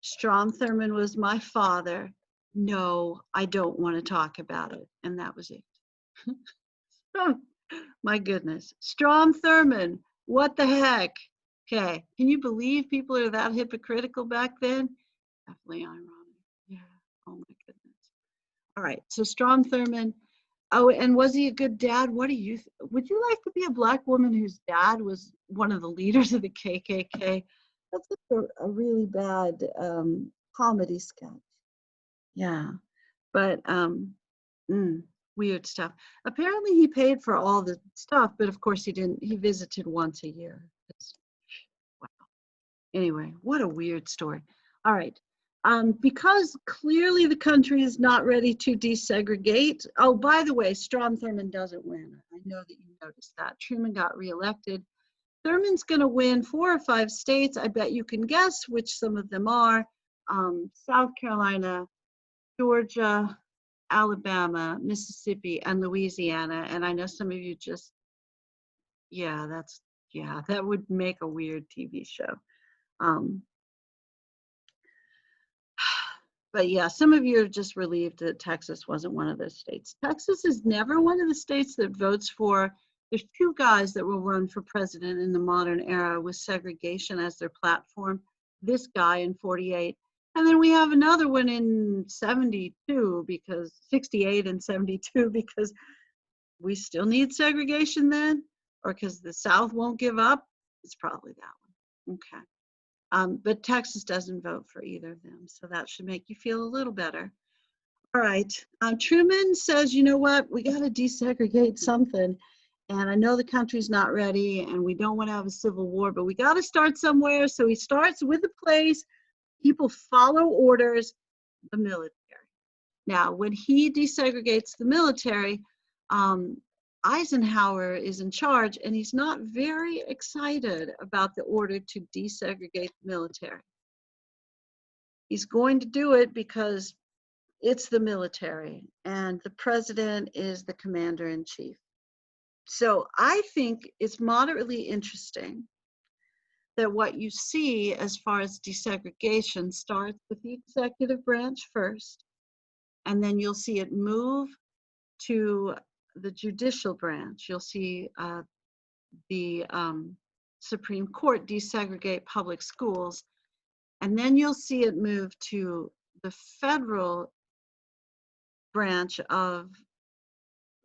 Strom Thurmond was my father. No, I don't want to talk about it. And that was it. Oh, my goodness. Strom Thurmond, what the heck? Okay, can you believe people are that hypocritical back then? Definitely ironic. Yeah, oh my goodness. All right, so Strom Thurmond. Oh, and was he a good dad? What do you, would you like to be a black woman whose dad was one of the leaders of the KKK? That's a really bad comedy sketch. Yeah, but weird stuff. Apparently he paid for all the stuff, but of course he didn't. He visited once a year. Wow. Anyway, what a weird story. All right. Because clearly the country is not ready to desegregate. Oh, by the way, Strom Thurmond doesn't win. I know that you noticed that. Truman got reelected. Thurmond's going to win 4 or 5 states. I bet you can guess which some of them are. South Carolina, Georgia, Alabama, Mississippi, and Louisiana. And I know some of you just, yeah, that would make a weird TV show. But yeah, some of you are just relieved that Texas wasn't one of those states. Texas is never one of the states that votes for, there's 2 guys that will run for president in the modern era with segregation as their platform. This guy in 48. And then we have another one in 72 because 68 and 72 because we still need segregation then, or because the South won't give up. It's probably that one. Okay. But Texas doesn't vote for either of them, so that should make you feel a little better. All right. Truman says, you know what? We got to desegregate something. And I know the country's not ready and we don't want to have a civil war, but we got to start somewhere. So he starts with a place. People follow orders, the military. Now, when he desegregates the military, Eisenhower is in charge and he's not very excited about the order to desegregate the military. He's going to do it because it's the military and the president is the commander-in-chief. So I think it's moderately interesting that what you see as far as desegregation starts with the executive branch first, and then you'll see it move to the judicial branch. You'll see the Supreme Court desegregate public schools, and then you'll see it move to the federal branch of,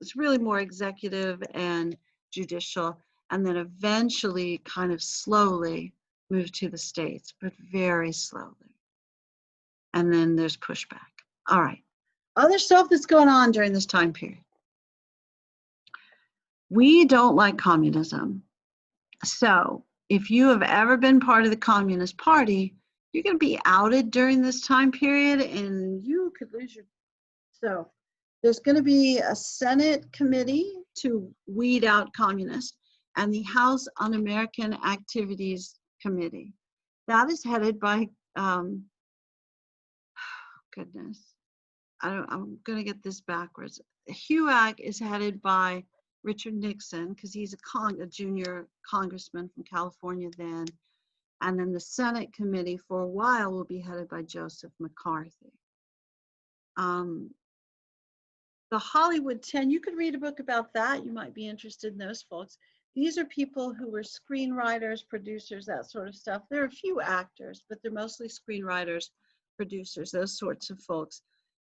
it's really more executive and judicial, and then eventually kind of slowly move to the states, but very slowly. And then there's pushback. All right. Other stuff that's going on during this time period. We don't like communism. So if you have ever been part of the Communist Party, you're going to be outed during this time period and you could lose your, so there's going to be a Senate committee to weed out communists and the House Un-American Activities Committee. That is headed by, goodness, I'm going to get this backwards. HUAC is headed by Richard Nixon because he's a junior congressman from California then. And then the Senate committee for a while will be headed by Joseph McCarthy. The Hollywood 10, you could read a book about that. You might be interested in those folks. These are people who were screenwriters, producers, that sort of stuff. There are a few actors, but they're mostly screenwriters, producers, those sorts of folks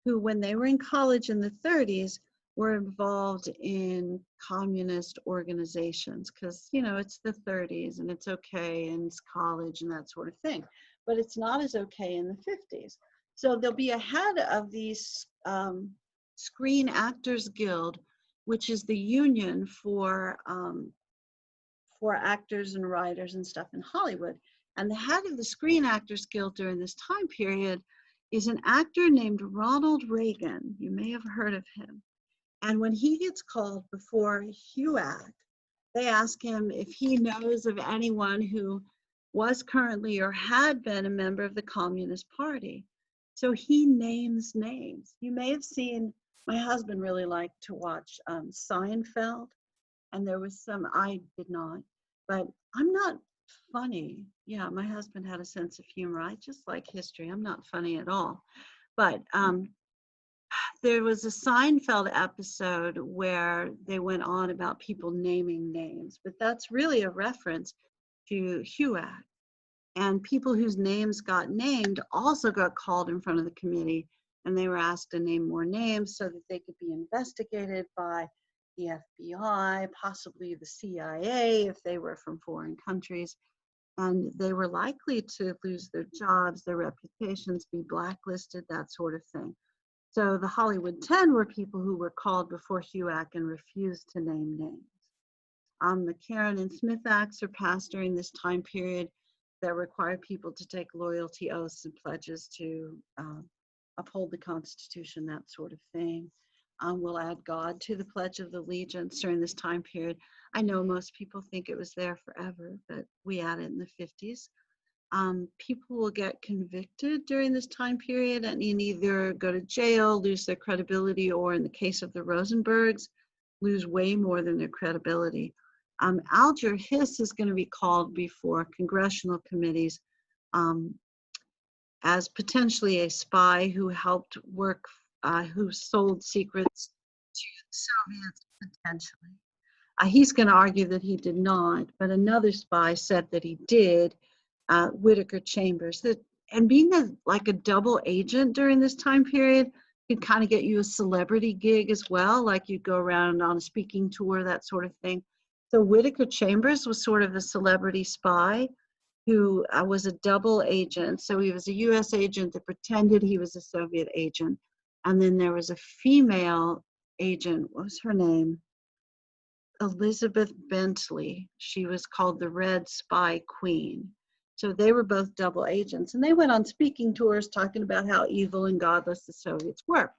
who, when they were in college in the 30s, were involved in communist organizations because, you know, it's the 30s and it's okay and it's college and that sort of thing. But it's not as okay in the 50s. So they'll be ahead of these Screen Actors Guild, which is the union for actors and writers and stuff in Hollywood. And the head of the Screen Actors Guild during this time period is an actor named Ronald Reagan. You may have heard of him. And when he gets called before HUAC, they ask him if he knows of anyone who was currently or had been a member of the Communist Party. So he names names. You may have seen, my husband really liked to watch Seinfeld, and there was some, I did not, but I'm not funny. Yeah, my husband had a sense of humor. I just like history. I'm not funny at all. But there was a Seinfeld episode where they went on about people naming names, but that's really a reference to HUAC. And people whose names got named also got called in front of the committee, and they were asked to name more names so that they could be investigated by the FBI, possibly the CIA if they were from foreign countries. And they were likely to lose their jobs, their reputations, be blacklisted, that sort of thing. So the Hollywood 10 were people who were called before HUAC and refused to name names. The Karen and Smith Acts are passed during this time period that require people to take loyalty oaths and pledges to uphold the Constitution, that sort of thing. We'll add God to the Pledge of Allegiance during this time period. I know most people think it was there forever, but we add it in the 50s. People will get convicted during this time period and either go to jail, lose their credibility, or in the case of the Rosenbergs, lose way more than their credibility. Alger Hiss is going to be called before congressional committees as potentially a spy who helped work, who sold secrets to the Soviets potentially. He's going to argue that he did not, but another spy said that he did, Whittaker Chambers. And being like a double agent during this time period could kind of get you a celebrity gig as well, like you go around on a speaking tour, that sort of thing. So Whittaker Chambers was sort of a celebrity spy who was a double agent. So he was a US agent that pretended he was a Soviet agent. And then there was a female agent, what was her name? Elizabeth Bentley. She was called the Red Spy Queen. So they were both double agents. And they went on speaking tours talking about how evil and godless the Soviets were.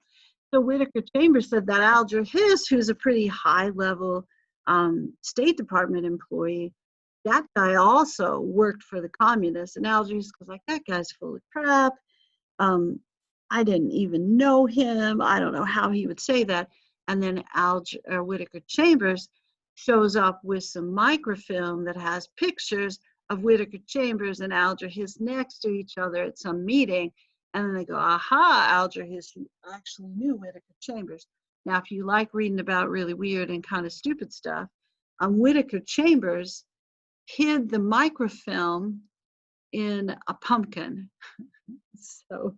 So Whittaker Chambers said that Alger Hiss, who's a pretty high-level State Department employee, that guy also worked for the communists. And Alger Hiss was like, that guy's full of crap. I didn't even know him. I don't know how he would say that. And then Whittaker Chambers shows up with some microfilm that has pictures of Whittaker Chambers and Alger Hiss next to each other at some meeting. And then they go, aha, Alger Hiss actually knew Whittaker Chambers. Now, if you like reading about really weird and kind of stupid stuff, Whittaker Chambers hid the microfilm in a pumpkin. So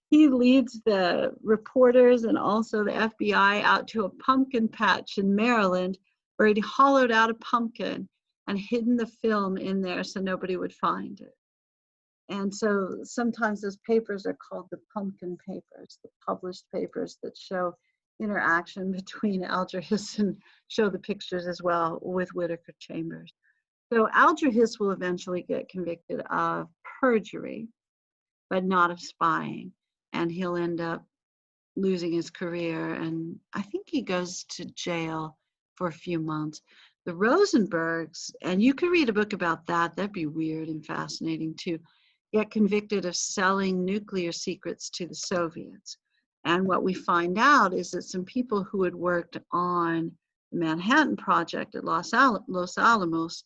he leads the reporters and also the FBI out to a pumpkin patch in Maryland where he'd hollowed out a pumpkin and hidden the film in there so nobody would find it. And so sometimes those papers are called the pumpkin papers, the published papers that show interaction between Alger Hiss and show the pictures as well with Whittaker Chambers. So Alger Hiss will eventually get convicted of perjury, but not of spying. And he'll end up losing his career. And I think he goes to jail for a few months. The Rosenbergs, and you could read a book about that. That'd be weird and fascinating too. Get convicted of selling nuclear secrets to the Soviets. And what we find out is that some people who had worked on the Manhattan Project at Los Alamos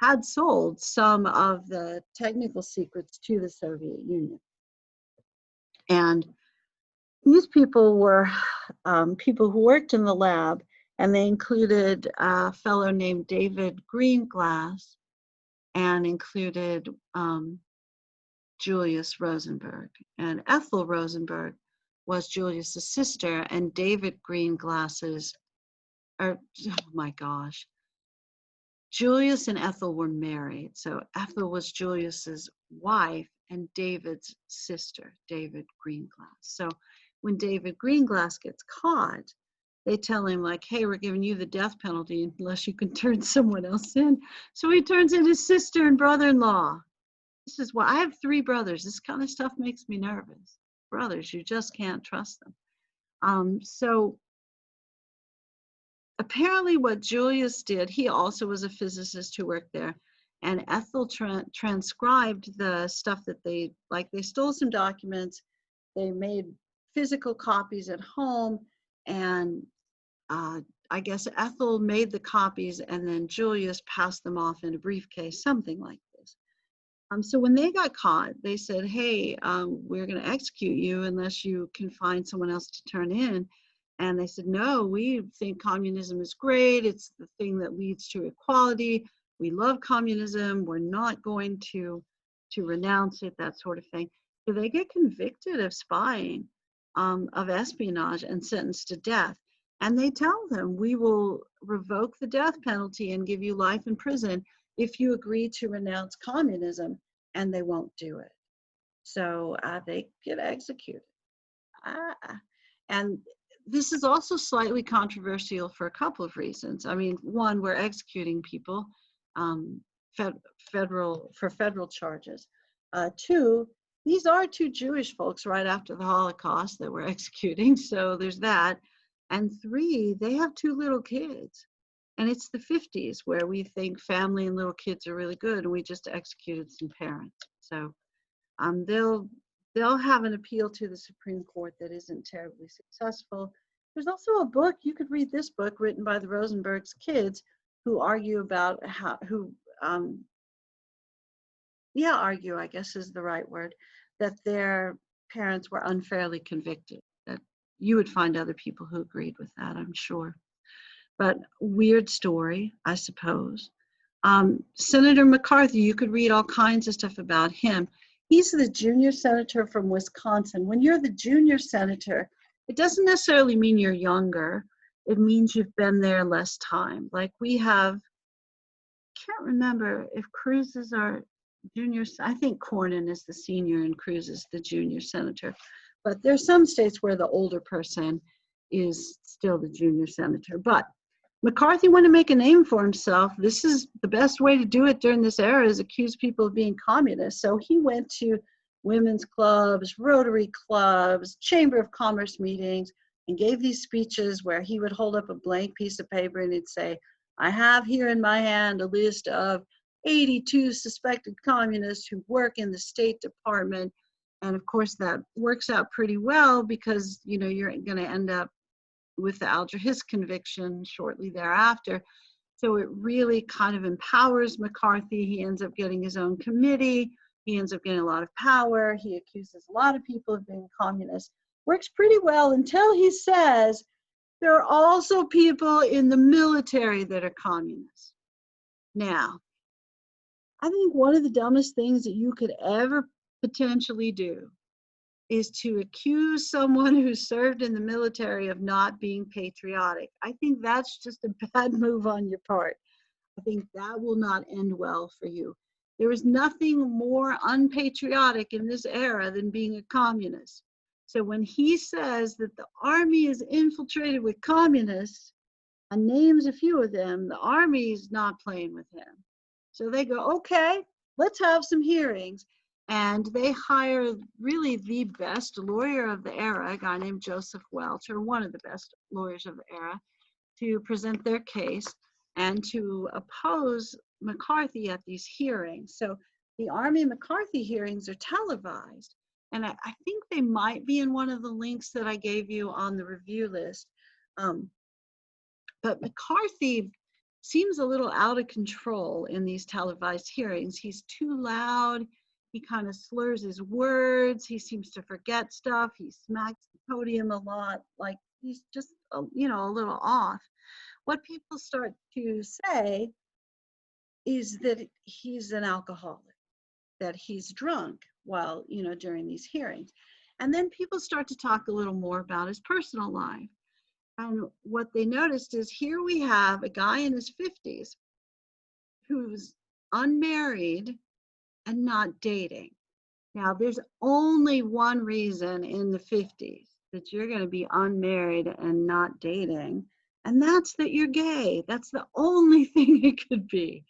had sold some of the technical secrets to the Soviet Union. And these people were people who worked in the lab, and they included a fellow named David Greenglass and included Julius Rosenberg. And Ethel Rosenberg was Julius's sister, and David Greenglass's, or oh my gosh, Julius and Ethel were married. So Ethel was Julius's wife and David's sister, David Greenglass. So when David Greenglass gets caught, they tell him like, hey, we're giving you the death penalty unless you can turn someone else in. So he turns in his sister and brother-in-law. This is why I have 3 brothers. This kind of stuff makes me nervous. Brothers, you just can't trust them. So apparently what Julius did, he also was a physicist who worked there, and Ethel transcribed the stuff that they stole some documents, they made physical copies at home, and I guess Ethel made the copies and then Julius passed them off in a briefcase, something like this. So when they got caught, they said, hey, we're going to execute you unless you can find someone else to turn in. And they said, no, we think communism is great. It's the thing that leads to equality. We love communism. We're not going to renounce it, that sort of thing. So they get convicted of spying, of espionage, and sentenced to death. And they tell them, we will revoke the death penalty and give you life in prison if you agree to renounce communism, and they won't do it. So they get executed. And this is also slightly controversial for a couple of reasons. I mean, one, we're executing people for federal charges. 2, these are 2 Jewish folks right after the Holocaust that we're executing, so there's that. And 3, they have 2 little kids. And it's the 50s where we think family and little kids are really good, and we just executed some parents. So they'll have an appeal to the Supreme Court that isn't terribly successful. There's also a book, you could read this book, written by the Rosenberg's kids, who argue about argue, I guess is the right word, that their parents were unfairly convicted. That you would find other people who agreed with that, I'm sure. But weird story, I suppose. Senator McCarthy, you could read all kinds of stuff about him. He's the junior senator from Wisconsin. When you're the junior senator, it doesn't necessarily mean you're younger. It means you've been there less time. Like we have, can't remember if Cruz is our junior, I think Cornyn is the senior and Cruz is the junior senator. But there's some states where the older person is still the junior senator. But McCarthy wanted to make a name for himself. This is the best way to do it during this era, is accuse people of being communists. So he went to women's clubs, Rotary clubs, Chamber of Commerce meetings, and gave these speeches where he would hold up a blank piece of paper and he'd say, I have here in my hand a list of 82 suspected communists who work in the State Department. And of course that works out pretty well because, you know, you're going to end up with the Alger Hiss conviction shortly thereafter. So it really kind of empowers McCarthy. He ends up getting his own committee. He ends up getting a lot of power. He accuses a lot of people of being communists. Works pretty well until he says there are also people in the military that are communists. Now, I think one of the dumbest things that you could ever potentially do is to accuse someone who served in the military of not being patriotic. I think that's just a bad move on your part. I think that will not end well for you. There is nothing more unpatriotic in this era than being a communist. So when he says that the army is infiltrated with communists and names a few of them, the army is not playing with him. So they go, okay, let's have some hearings. And they hire really the best lawyer of the era, a guy named Joseph Welch, or one of the best lawyers of the era, to present their case and to oppose McCarthy at these hearings. So the Army McCarthy hearings are televised. And I think they might be in one of the links that I gave you on the review list. But McCarthy seems a little out of control in these televised hearings. He's too loud. He kind of slurs his words. He seems to forget stuff. He smacks the podium a lot. Like he's just, a little off. What people start to say is that he's an alcoholic, that he's drunk while, during these hearings. And then people start to talk a little more about his personal life. And what they noticed is here we have a guy in his 50s who's unmarried and not dating. Now, there's only one reason in the 50s that you're going to be unmarried and not dating, and that's that you're gay. That's the only thing it could be.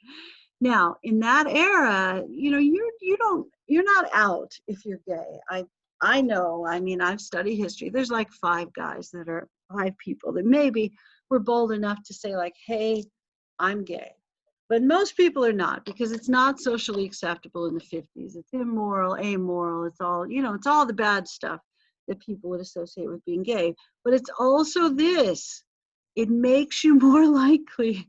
Now, in that era, you know, you're not out if you're gay. I know, I mean, I've studied history. There's like five people that maybe were bold enough to say like, hey, I'm gay. But most people are not, because it's not socially acceptable in the 50s. It's immoral, amoral, it's all, you know, it's all the bad stuff that people would associate with being gay. But it's also this, it makes you more likely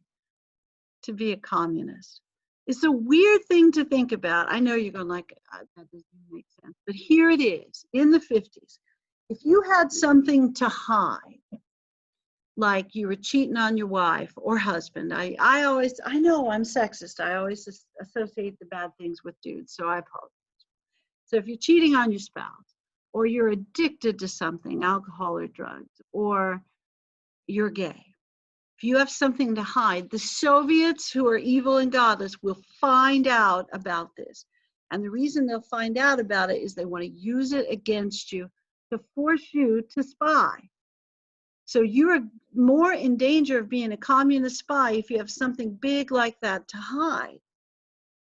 to be a communist. It's a weird thing to think about. I know you're going like, that doesn't make sense. But here it is, in the 50s. If you had something to hide, like you were cheating on your wife or husband. I know I'm sexist. I always associate the bad things with dudes, so I apologize. So if you're cheating on your spouse, or you're addicted to something, alcohol or drugs, or you're gay, if you have something to hide, the Soviets, who are evil and godless, will find out about this. And the reason they'll find out about it is they want to use it against you to force you to spy. So you're more in danger of being a communist spy if you have something big like that to hide.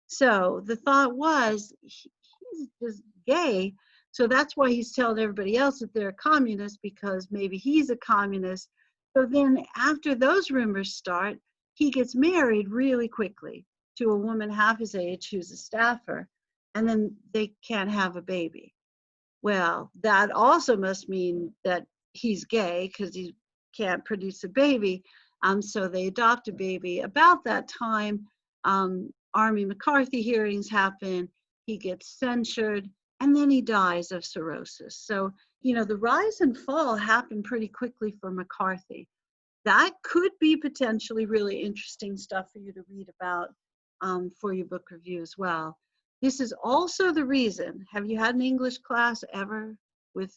So the thought was, he's just gay, so that's why he's telling everybody else that they're a communist, because maybe he's a communist. So then after those rumors start, he gets married really quickly to a woman half his age who's a staffer, and then they can't have a baby. Well, that also must mean that he's gay, because he can't produce a baby. So they adopt a baby. About that time, Army McCarthy hearings happen. He gets censured, and then he dies of cirrhosis. So, you know, the rise and fall happened pretty quickly for McCarthy. That could be potentially really interesting stuff for you to read about for your book review as well. This is also the reason, have you had an English class ever with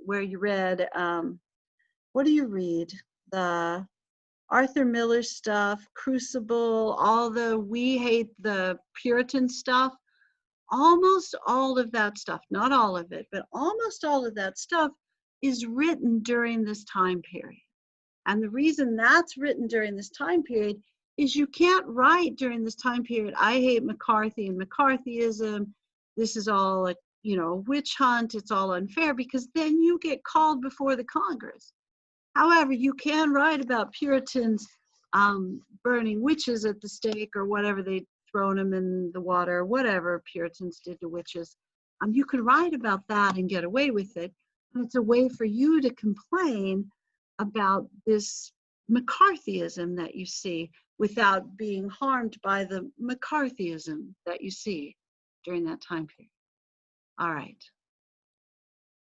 where you read, what do you read? The Arthur Miller stuff, Crucible, all the We Hate the Puritan stuff, almost all of that stuff, not all of it, but almost all of that stuff is written during this time period. And the reason that's written during this time period is you can't write during this time period, I hate McCarthy and McCarthyism, this is all a, you know, witch hunt, it's all unfair, because then you get called before the Congress. However, you can write about Puritans burning witches at the stake, or whatever, they'd thrown them in the water, whatever Puritans did to witches. You can write about that and get away with it. And it's a way for you to complain about this McCarthyism that you see without being harmed by the McCarthyism that you see during that time period. All right.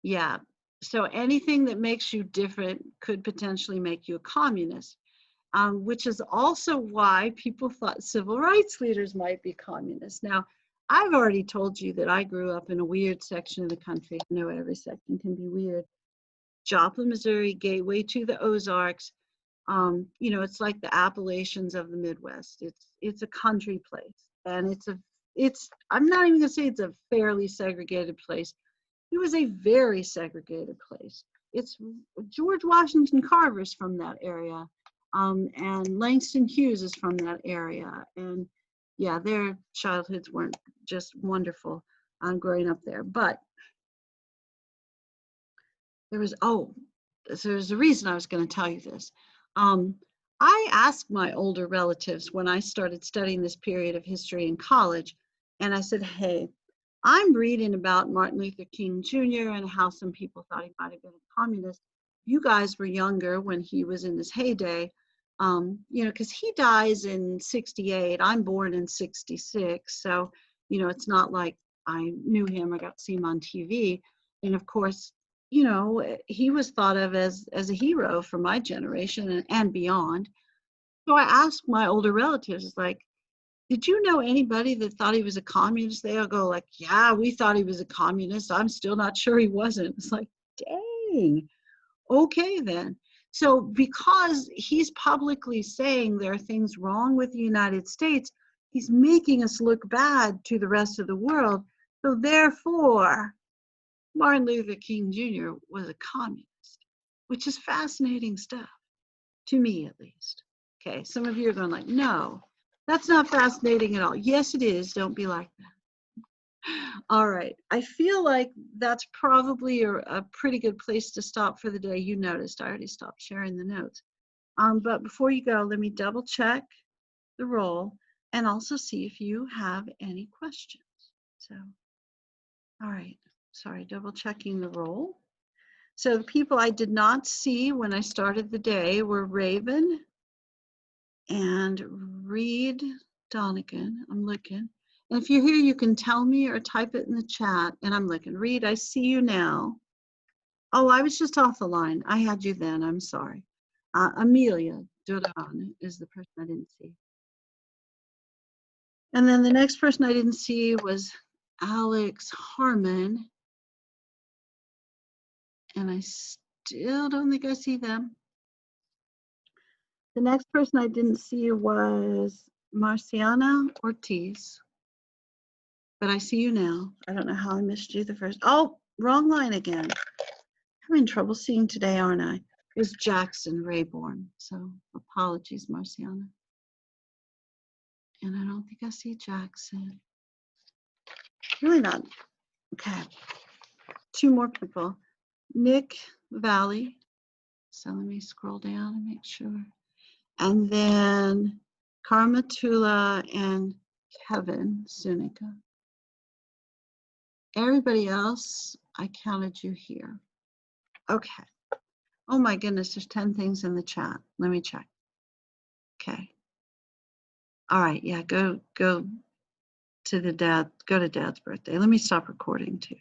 Yeah. So anything that makes you different could potentially make you a communist, which is also why people thought civil rights leaders might be communists. Now, I've already told you that I grew up in a weird section of the country. I know every section can be weird. Joplin, Missouri, gateway to the Ozarks. You know, it's like the Appalachians of the Midwest. It's a country place, and I'm not even gonna say it's a fairly segregated place. It was a very segregated place. It's George Washington Carver's from that area, and Langston Hughes is from that area, and yeah, their childhoods weren't just wonderful growing up there. But there's a reason I was going to tell you this. I asked my older relatives when I started studying this period of history in college, and I said, hey, I'm reading about Martin Luther King Jr. and how some people thought he might have been a communist. You guys were younger when he was in his heyday, you know, because he dies in 68. I'm born in 66. So, you know, it's not like I knew him or got to see him on TV. And of course, you know, he was thought of as a hero for my generation and beyond. So I asked my older relatives, like, Did you know anybody that thought he was a communist? They all go like, yeah, we thought he was a communist. I'm still not sure he wasn't. It's like, dang. Okay, then. So because he's publicly saying there are things wrong with the United States, he's making us look bad to the rest of the world. So therefore, Martin Luther King Jr. was a communist, which is fascinating stuff, to me at least. Okay, some of you are going like, no, that's not fascinating at all. Yes, it is. Don't be like that. All right, I feel like that's probably a pretty good place to stop for the day. You noticed I already stopped sharing the notes. But before you go, let me double check the roll and also see if you have any questions. So, all right, sorry, double checking the roll. So the people I did not see when I started the day were Raven and Reed Donegan. I'm looking. And if you're here, you can tell me or type it in the chat. And I'm looking. Reed, I see you now. Oh, I was just off the line. I had you then. I'm sorry. Amelia Duran is the person I didn't see. And then the next person I didn't see was Alex Harmon. And I still don't think I see them. The next person I didn't see was Marciana Ortiz. But I see you now. I don't know how I missed you the first. Oh, wrong line again. I'm having trouble seeing today, aren't I? It was Jackson Rayborn. So apologies, Marciana. And I don't think I see Jackson. Really not. Okay. Two more people. Nick Valley. So let me scroll down and make sure. And then Karma Tula and Kevin Zuniga. Everybody else, I counted you here. Okay. Oh my goodness, there's 10 things in the chat. Let me check. Okay. All right, yeah, go to Dad's birthday. Let me stop recording too.